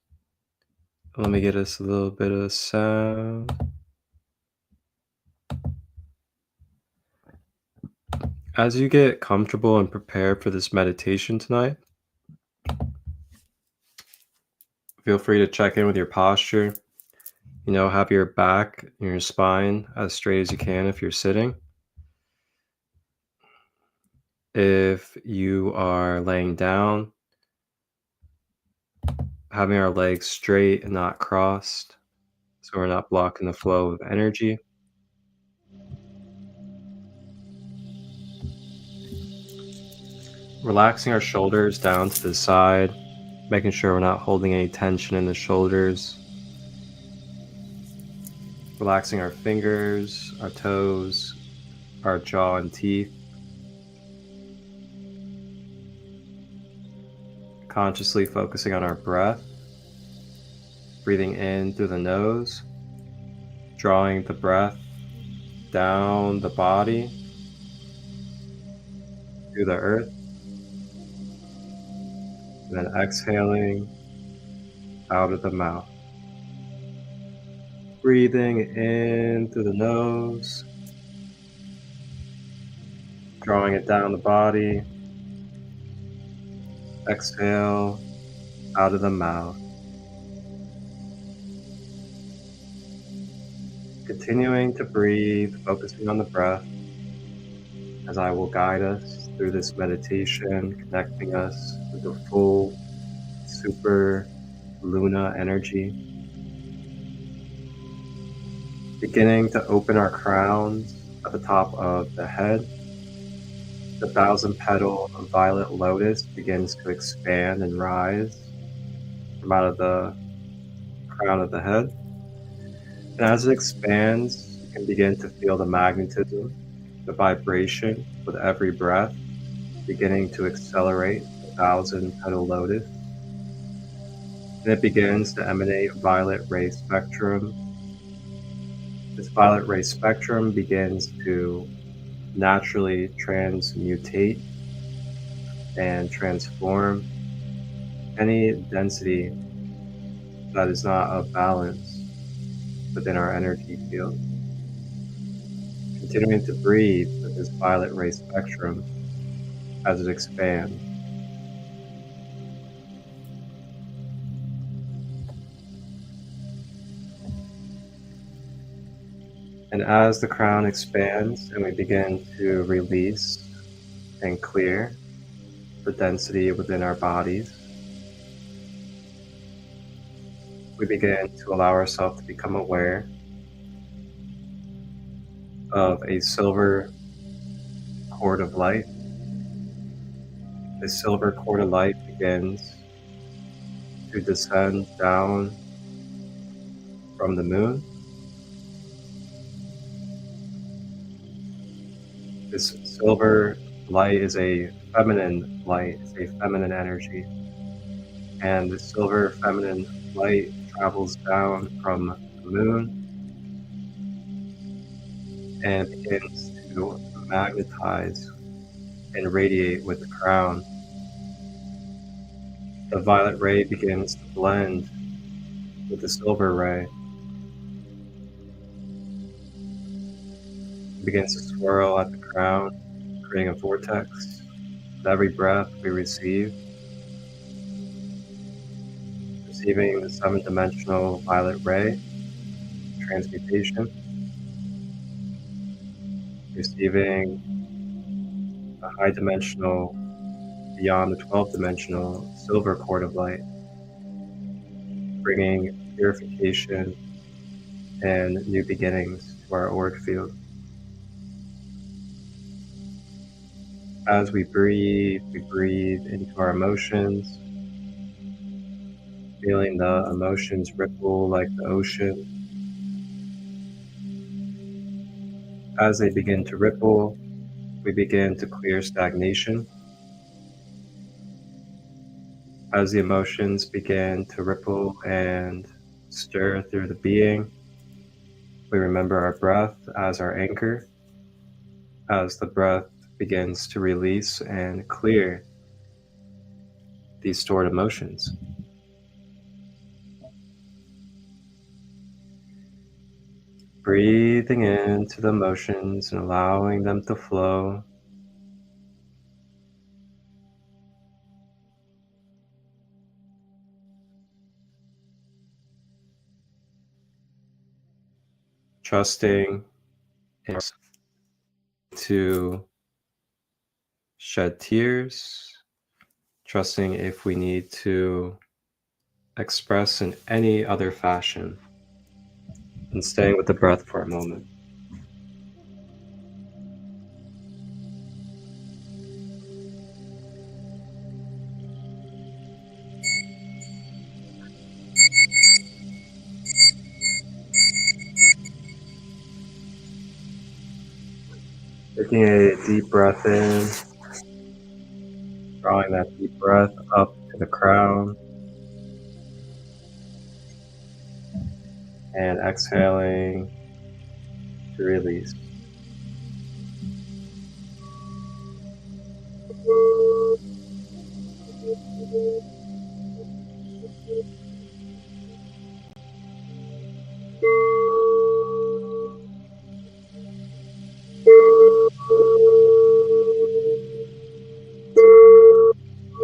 Let me get us a little bit of sound. As you get comfortable and prepared for this meditation tonight, feel free to check in with your posture. Have your back and your spine as straight as you can if you're sitting. If you are laying down, having our legs straight and not crossed, so we're not blocking the flow of energy. Relaxing our shoulders down to the side, making sure we're not holding any tension in the shoulders. Relaxing our fingers, our toes, our jaw and teeth. Consciously focusing on our breath. Breathing in through the nose, drawing the breath down the body, through the earth, and then exhaling out of the mouth. Breathing in through the nose, drawing it down the body, exhale out of the mouth. Continuing to breathe, focusing on the breath, as I will guide us through this meditation, connecting us with the full super Luna energy. Beginning to open our crowns at the top of the head. The 1,000-petal violet lotus begins to expand and rise from out of the crown of the head. And as it expands, you can begin to feel the magnetism, the vibration with every breath, beginning to accelerate the 1,000-petal lotus. And it begins to emanate a violet ray spectrum. This violet ray spectrum begins to naturally transmutate and transform any density that is not of balance within our energy field. Continuing to breathe with this violet ray spectrum as it expands. And as the crown expands and we begin to release and clear the density within our bodies, we begin to allow ourselves to become aware of a silver cord of light. This silver cord of light begins to descend down from the moon. This silver light is a feminine light, it's a feminine energy. And the silver feminine light travels down from the moon and begins to magnetize and radiate with the crown. The violet ray begins to blend with the silver ray. It begins to swirl at the crown, creating a vortex. With every breath we receive, receiving the 7-dimensional violet ray transmutation, receiving a high-dimensional, beyond the 12-dimensional silver cord of light, bringing purification and new beginnings to our auric field. As we breathe into our emotions, feeling the emotions ripple like the ocean. As they begin to ripple, we begin to clear stagnation. As the emotions begin to ripple and stir through the being, we remember our breath as our anchor. As the breath begins to release and clear these stored emotions. Breathing into the emotions and allowing them to flow. Trusting to shed tears, trusting if we need to express in any other fashion, and staying with the breath for a moment. Taking a deep breath in, drawing that deep breath up to the crown, and exhaling to release.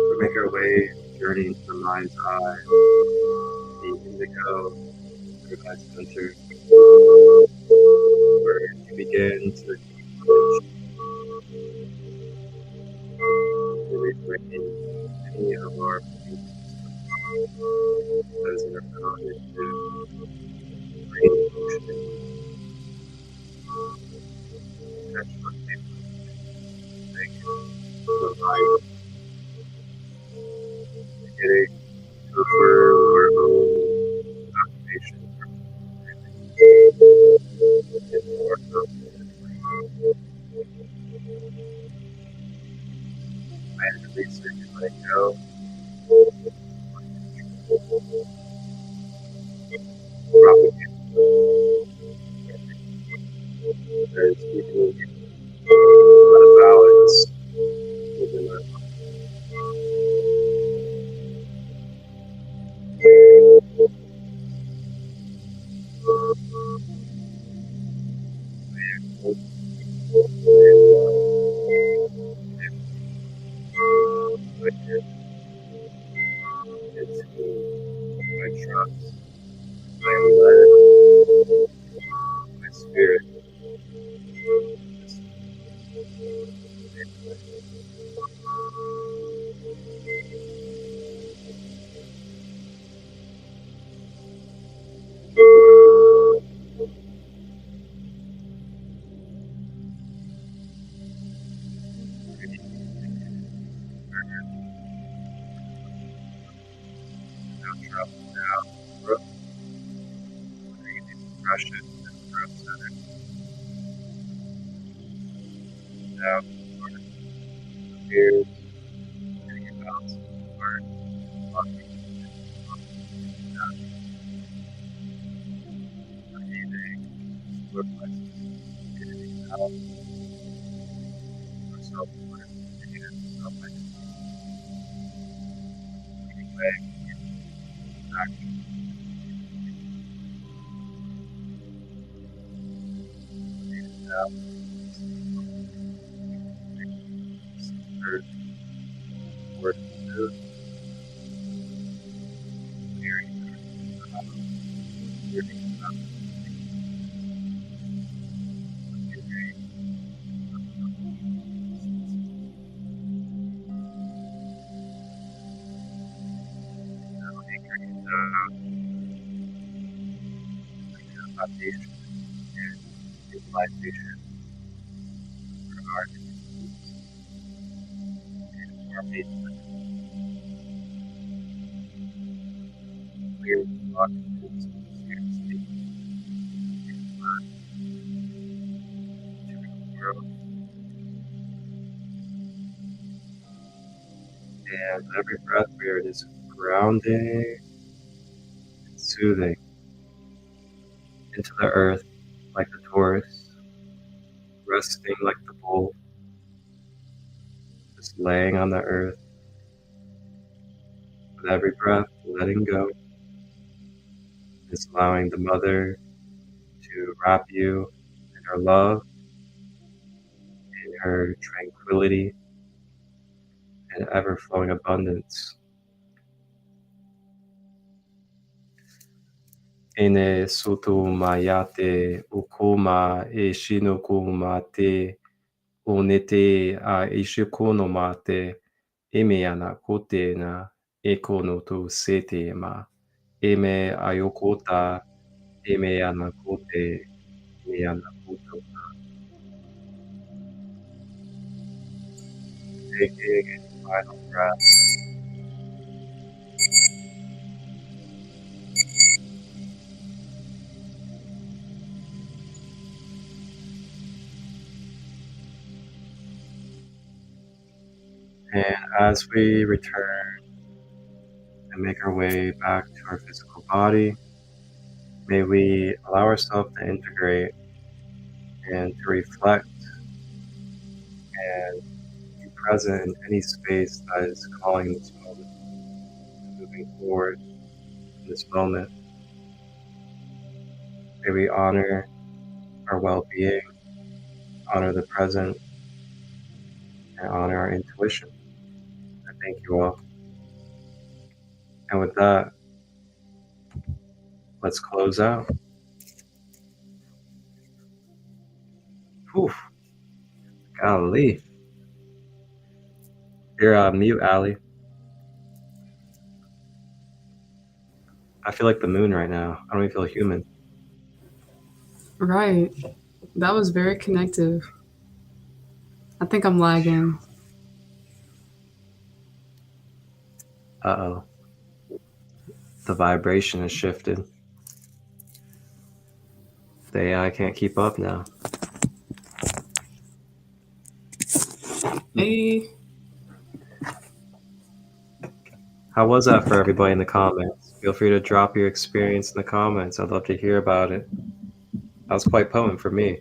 We make our way, journey into the mind's eye, the indigo paradise center, where you begin to reframe any of our beliefs as our cognitive brain functioning, potential the mind, beginning to affirm our own affirmation into our confidence and releasing and letting go. Propagate. There's keeping a balance within our my trust, my led, my spirit. Now travel down the throat, breathing depression and throat center, down the ears, getting a balance of the heart, walking down, breathing, solar plexus, getting out, our self-awareness, and self-identity, leg, action, breathing out, earth, word, food, clearing, breathing out, breathing, anchoring down, foundation, and visualization for our needs. our basement. Clear the blockages seriously to the world. And with every breath, we are just grounding and soothing into the earth like the Taurus, resting like the bull, just laying on the earth. With every breath, letting go, just allowing the mother to wrap you in her love, in her tranquility, and ever-flowing abundance. Ene sutu mayate ukuma e shinokuma te onete a ishikono mate emeana kote na ekono to sete ma eme ayokota emeana kote emeana koto. Taking a final breath. And as we return and make our way back to our physical body, may we allow ourselves to integrate and to reflect and be present in any space that is calling this moment, moving forward in this moment. May we honor our well-being, honor the present, and honor our intuition. I thank you all. And with that, let's close out. Whew. Golly. You're on mute, Allie. I feel like the moon right now. I don't even feel human. Right. That was very connective. I think I'm lagging. Uh-oh. The vibration has shifted. The AI can't keep up now. Hey. How was that for everybody in the comments? Feel free to drop your experience in the comments. I'd love to hear about it. That was quite potent for me.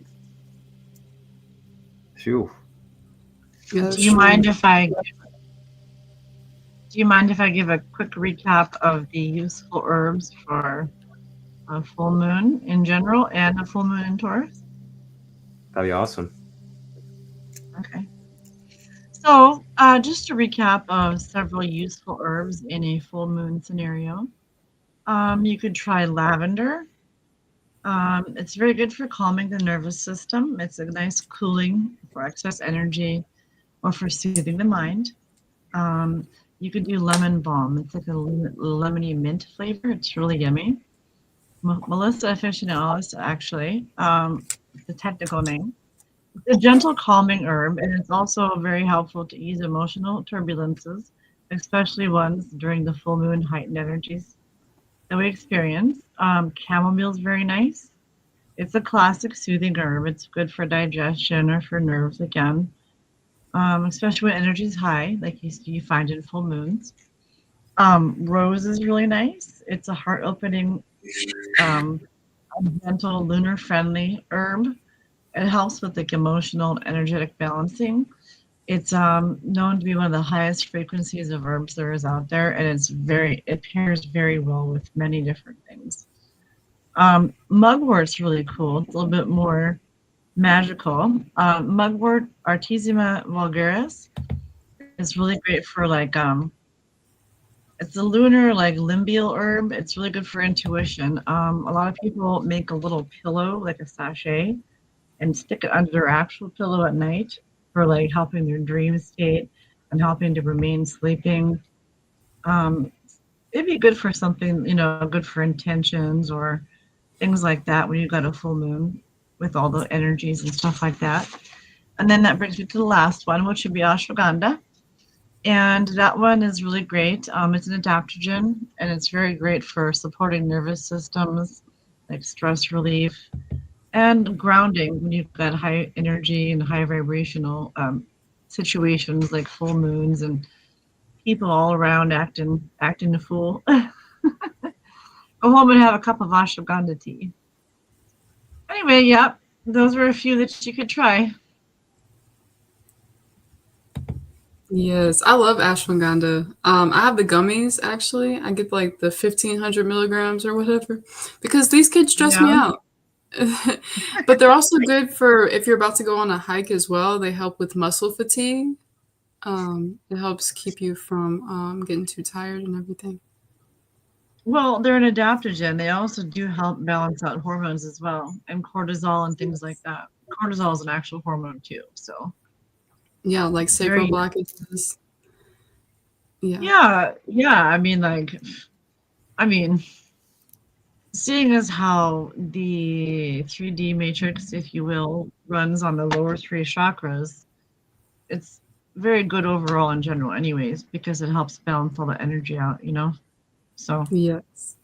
Phew. Yeah, Do you mind if I give a quick recap of the useful herbs for a full moon in general and a full moon in Taurus? That'd be awesome. Okay. So just a recap of several useful herbs in a full moon scenario. You could try lavender. It's very good for calming the nervous system. It's a nice cooling for excess energy or for soothing the mind. You could do lemon balm. It's like a lemony mint flavor. It's really yummy. Melissa officinalis, actually, the technical name. It's a gentle calming herb, and it's also very helpful to ease emotional turbulences, especially ones during the full moon heightened energies that we experience. Chamomile is very nice. It's a classic soothing herb. It's good for digestion or for nerves again, especially when energy is high, like you find in full moons. Rose is really nice. It's a heart-opening, gentle, lunar-friendly herb. It helps with like emotional and energetic balancing. It's known to be one of the highest frequencies of herbs there is out there, and it pairs very well with many different things. Mugwort's really cool. It's a little bit more magical. Mugwort Artemisia vulgaris is really great for like it's a lunar like limbial herb. It's really good for intuition. A lot of people make a little pillow, like a sachet, and stick it under their actual pillow at night for like helping their dream state and helping to remain sleeping. It'd be good for something, good for intentions or things like that when you've got a full moon with all the energies and stuff like that. And then that brings me to the last one, which would be ashwagandha. And that one is really great. It's an adaptogen, and it's very great for supporting nervous systems, like stress relief and grounding when you've got high energy and high vibrational situations like full moons and people all around acting a fool. Go home and have a cup of ashwagandha tea. Anyway, yeah, those were a few that you could try. Yes, I love ashwagandha. I have the gummies actually. I get like the 1,500 milligrams or whatever because these kids stress me Yeah. out. But they're also good for if you're about to go on a hike as well. They help with muscle fatigue. It helps keep you from getting too tired and everything. Well, they're an adaptogen. They also do help balance out hormones as well, and cortisol and things like that. Cortisol is an actual hormone too, so Yeah, like sacral very blockages. Yeah. yeah. I mean, seeing as how the 3D matrix, if you will, runs on the lower three chakras, it's very good overall in general, anyways, because it helps balance all the energy out, you know. So Yes.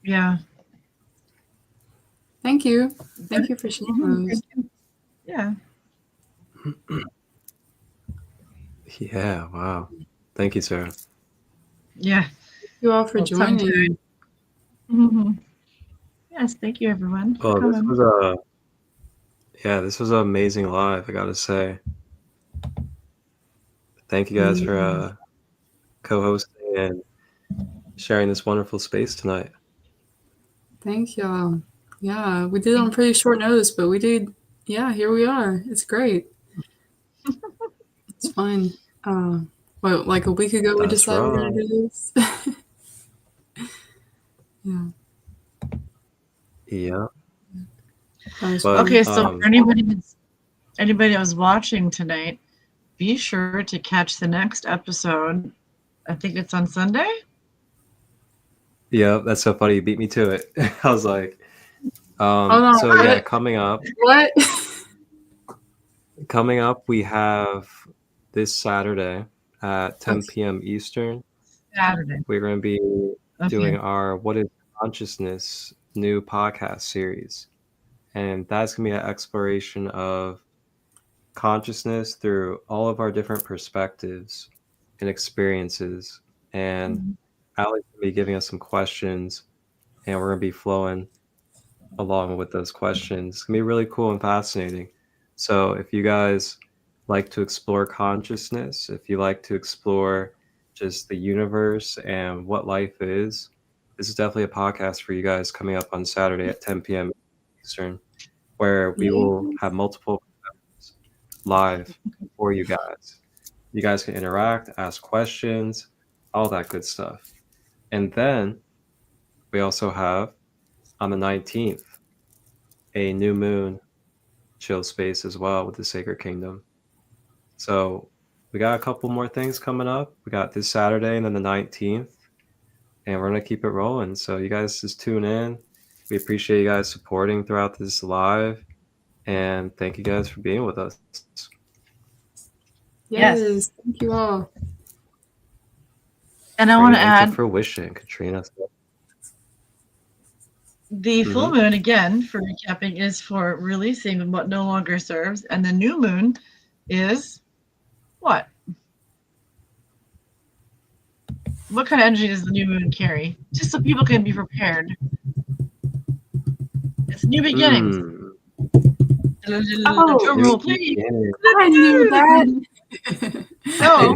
yeah. Thank you. Thank you for sharing those. Yeah. Yeah, wow. Thank you, Sarah. Yeah. Thank you all for Well, sometime. joining. Mm-hmm. Yes, thank you everyone for Well, coming. this was an amazing live, I gotta say. Thank you guys for co-hosting and sharing this wonderful space tonight. Thank y'all. Yeah, we did it on pretty short notice, but we did. Yeah, here we are. It's great. It's fun. Like a week ago, we That's decided we're gonna right. do this. Yeah, Yeah. that was But fun. Okay, so for anybody that was watching tonight, be sure to catch the next episode. I think it's on Sunday. yeah, that's so funny. You beat me to it. I was like, Hold on, so yeah, what? coming up, What? we have this Saturday at 10 Okay. p.m. Eastern. Saturday. We're going to be Okay. doing our What is Consciousness new podcast series. And that's going to be an exploration of consciousness through all of our different perspectives and experiences. And Allie's going to be giving us some questions, and we're going to be flowing along with those questions. It's going to be really cool and fascinating. So if you guys like to explore consciousness, if you like to explore just the universe and what life is, this is definitely a podcast for you guys coming up on Saturday at 10 p.m. Eastern, where we will have multiple live for you guys. You guys can interact, ask questions, all that good stuff. And then we also have on the 19th a new moon chill space as well with the Sacred Kingdom. So we got a couple more things coming up. We got this Saturday and then the 19th, and we're going to keep it rolling. So you guys just tune in. We appreciate you guys supporting throughout this live, and thank you guys for being with us. Yes. Thank you all. And I want to Bring it add into fruition, Katrina. the full moon again for recapping is for releasing what no longer serves, and the new moon is what? What kind of energy does the new moon carry? Just so people can be prepared. It's new beginnings. Oh, drum roll, please. I knew that. So,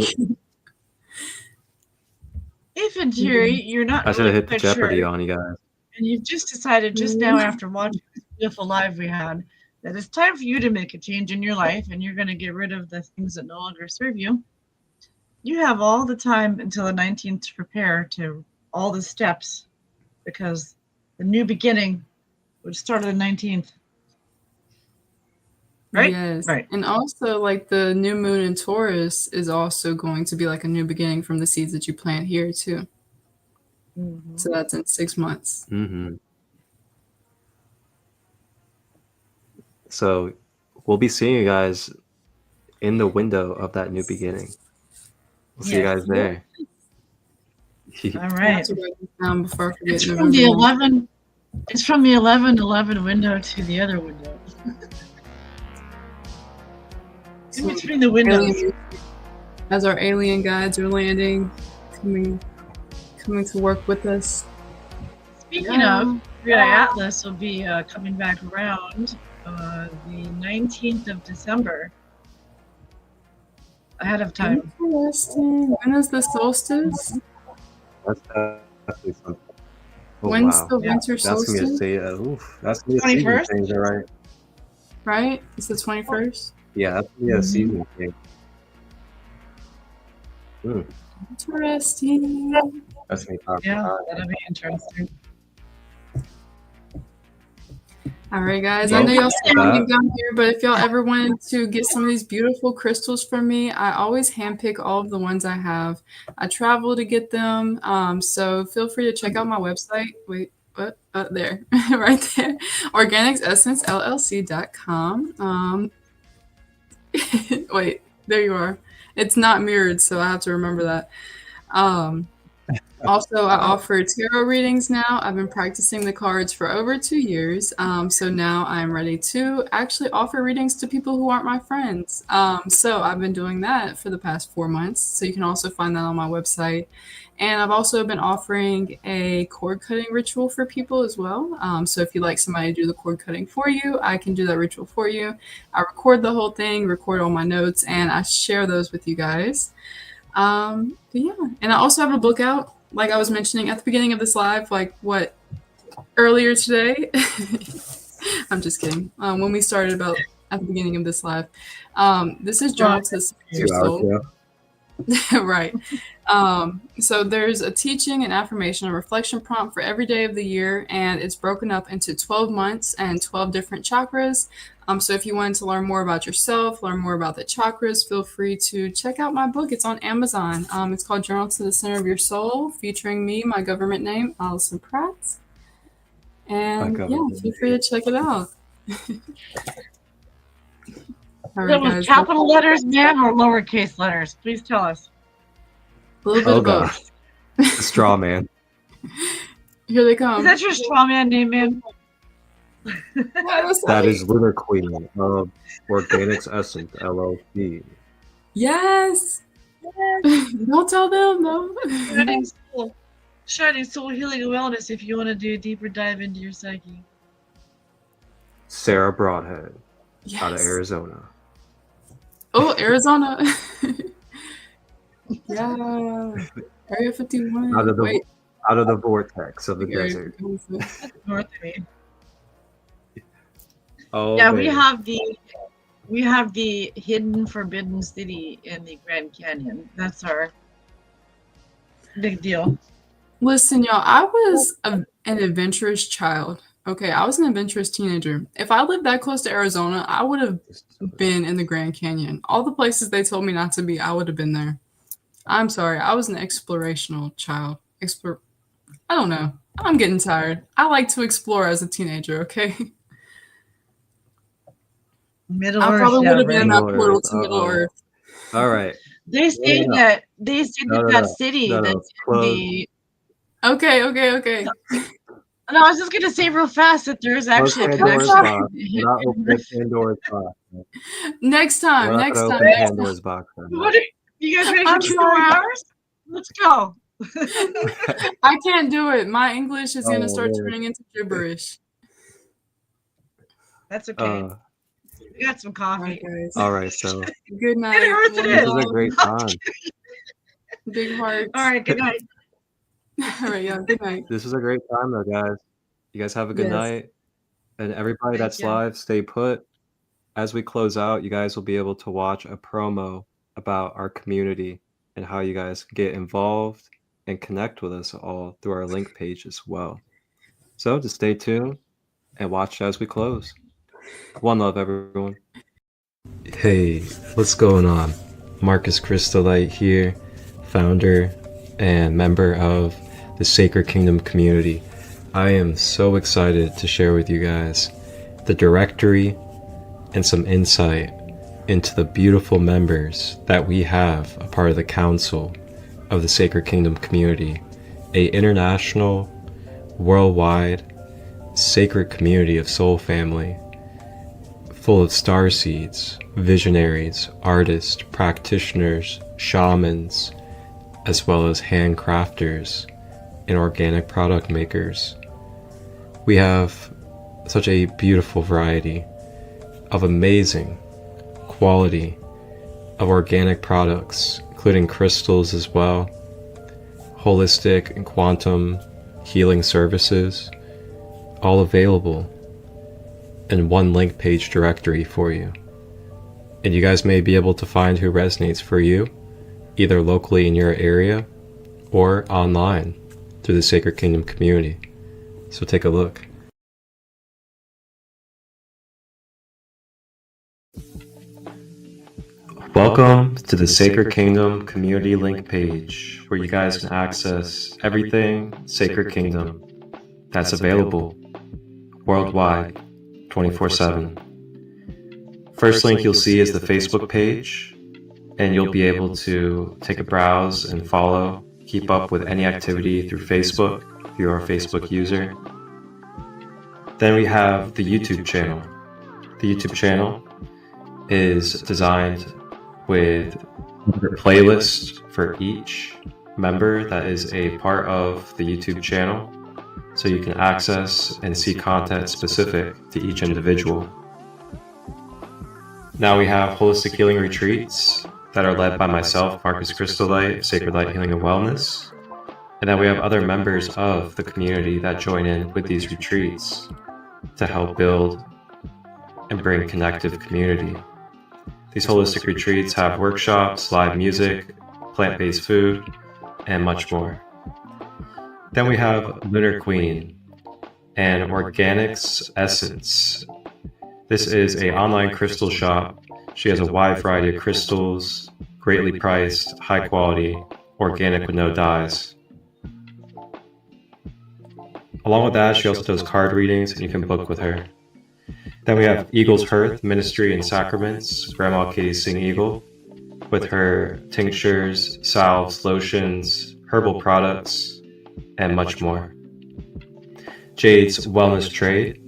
if in theory you're not I should have really hit the quite Jeopardy sure, on you guys. and you've just decided just now after watching this beautiful live we had that it's time for you to make a change in your life and you're going to get rid of the things that no longer serve you, you have all the time until the 19th to prepare to all the steps, because the new beginning would start on the 19th. Right? Yes. Right. And also, like, the new moon in Taurus is also going to be like a new beginning from the seeds that you plant here, too. Mm-hmm. So that's in 6 months. Mm-hmm. So we'll be seeing you guys in the window of that new beginning. We'll see you guys there. All I have right. to write this down before I forget. It's from the 11. It's from the 11/11 window to the other window. In between the windows. As our alien guides are landing, coming to work with us. Speaking of, Red Atlas will be coming back around the 19th of December. Ahead of time. Interesting. When is the solstice? That's definitely something. Oh, When's wow. the winter That's gonna solstice? be that's gonna be a season 21st? thing, right? Right? It's the 21st? Yeah, that's gonna be a season thing. Interesting. That's gonna be powerful. Yeah, that'll be interesting. All right, guys. Well, I know y'all with standing that- down here, but if y'all ever wanted to get some of these beautiful crystals from me, I always handpick all of the ones I have. I travel to get them, so feel free to check out my website. Wait, what? There, right there. organicsessencellc.com. Wait, there you are. It's not mirrored, so I have to remember that. Also, I offer tarot readings now. I've been practicing the cards for over 2 years. So now I'm ready to actually offer readings to people who aren't my friends. So I've been doing that for the past 4 months. So you can also find that on my website. And I've also been offering a cord cutting ritual for people as well. So if you'd like somebody to do the cord cutting for you, I can do that ritual for you. I record the whole thing, record all my notes, and I share those with you guys. But yeah, and I also have a book out, like I was mentioning at the beginning of this live, earlier today. I'm just kidding. When we started about at the beginning of this live, this is Journal to the Center of Your 2 hours Soul. ago. Right. So there's a teaching, an affirmation, a reflection prompt for every day of the year, and it's broken up into 12 months and 12 different chakras. So if you wanted to learn more about yourself, learn more about the chakras, feel free to check out my book. It's on Amazon. It's called Journal to the Center of Your Soul, featuring me, my government name, Allison Pratt. And yeah, feel free to check it out. All right, With guys. capital letters, ma'am, or lowercase letters? Please tell us. A little bit of both. The straw man. Here they come. Is that your straw man name, ma'am? That is Lunar Queen of Organics Essence LLC. Yes. Don't tell them, no. Shining Soul Healing and Wellness if you want to do a deeper dive into your psyche. Sara Broadhead Yes. out of Arizona. Oh, Arizona. Yeah. Area 51. Out of the Wait. out of the vortex of the Area desert. 51. North of me. Oh, Yeah, baby. we have the hidden forbidden city in the Grand Canyon. That's our big deal. Listen, y'all, I was an adventurous child. Okay, I was an adventurous teenager. If I lived that close to Arizona, I would have been in the Grand Canyon. All the places they told me not to be, I would have been there. I'm sorry, I was an explorational child. I don't know. I'm getting tired. I like to explore as a teenager, okay? Middle I Earth, probably yeah, would have been in right. that portal to Middle Earth. All right. They say No. that No. city No, that's close. the. Okay. No, I was just gonna say real fast that there's actually a Pandora's connection. box. We're not opening Pandora's box. Next We're time. not gonna open Pandora's box. What are you guys ready for I'm 2 more sorry. hours? Let's go. I can't do it. My English is going to start Lord. turning into gibberish. That's okay. We got some coffee. All right, so Good night. It hurts, it this is. is a great time. Big hearts. All right, good night. All right, yeah, good night. This is a great time, though, guys. You guys have a good Yes. night, and everybody Thank that's you. live, stay put. As we close out, you guys will be able to watch a promo about our community and how you guys can get involved and connect with us all through our link page as well. So just stay tuned and watch as we close. One love, everyone. Hey, what's going on? Marcus ChristoLight here, founder and member of the Sacred Kingdom community. I am so excited to share with you guys the directory and some insight into the beautiful members that we have a part of the council of the Sacred Kingdom community, a international, worldwide, sacred community of soul family, full of star seeds, visionaries, artists, practitioners, shamans, as well as handcrafters and organic product makers. We have such a beautiful variety of amazing quality of organic products, including crystals as well, holistic and quantum healing services, all available in one link page directory for you. And you guys may be able to find who resonates for you, either locally in your area or online through the Sacred Kingdom community. So take a look. Welcome to the Sacred Kingdom community link page, where you guys can access everything Sacred Kingdom that's available worldwide 24/7. First link you'll see is the Facebook page, and you'll be able to take a browse and follow, keep up with any activity through Facebook if you're a Facebook user. Then we have the YouTube channel. The YouTube channel is designed with a playlist for each member that is a part of the YouTube channel, so you can access and see content specific to each individual. Now we have holistic healing retreats that are led by myself, Marcus ChristoLight, of Sacred Light Healing and Wellness. And then we have other members of the community that join in with these retreats to help build and bring connective community. These holistic retreats have workshops, live music, plant-based food, and much more. Then we have Lunar Queen and Organics Essence. This is an online crystal shop. She has a wide variety of crystals, greatly priced, high quality, organic with no dyes. Along with that, she also does card readings, and you can book with her. Then we have Eagle's Hearth Ministry and Sacraments, Grandma Kitty Sing Eagle, with her tinctures, salves, lotions, herbal products, and much more. Jade's Wellness Trade.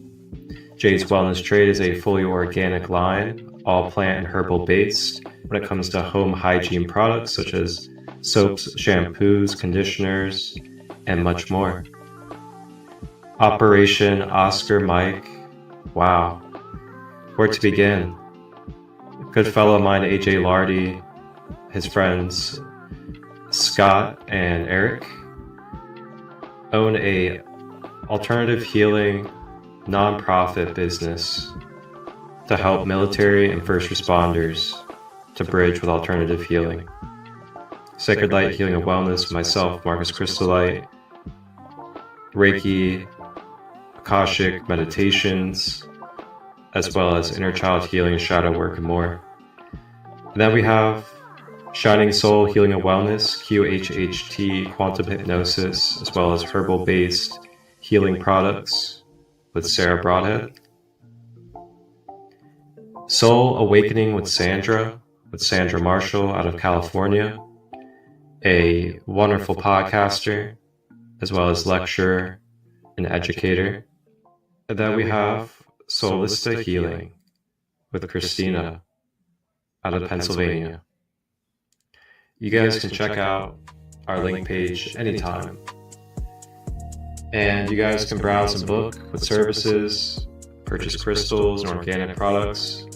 Jade's Wellness Trade is a fully organic line, all plant and herbal based, when it comes to home hygiene products such as soaps, shampoos, conditioners, and much more. Operation Oscar Mike. Wow. Where to begin? A good fellow of mine, AJ Lardy, his friends Scott and Eric, own a alternative healing nonprofit business to help military and first responders to bridge with alternative healing. Sacred Light Healing and Wellness, myself, Marcus ChristoLight, Reiki, Akashic meditations, as well as inner child healing, shadow work, and more. And then we have Shining Soul Healing and Wellness, QHHT quantum hypnosis, as well as herbal-based healing products with Sara Broadhead. Soul Awakening with Sandra Marshall out of California, a wonderful podcaster, as well as lecturer and educator. And then we have Solista Healing with Christina out of Pennsylvania. You guys can check out our link page anytime. And you guys can browse and book with services, purchase crystals and organic products.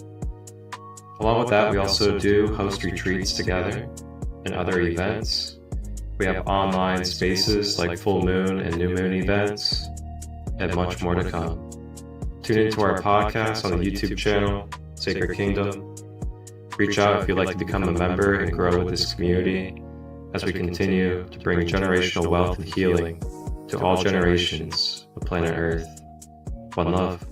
Along with that, we also do host retreats together and other events. We have online spaces like full moon and new moon events, and much more to come. Tune into our podcast on the YouTube channel, Sacred Kingdom. Reach out if you'd like to become a member and grow with this community as we continue to bring generational wealth and healing to all generations of planet Earth. One love.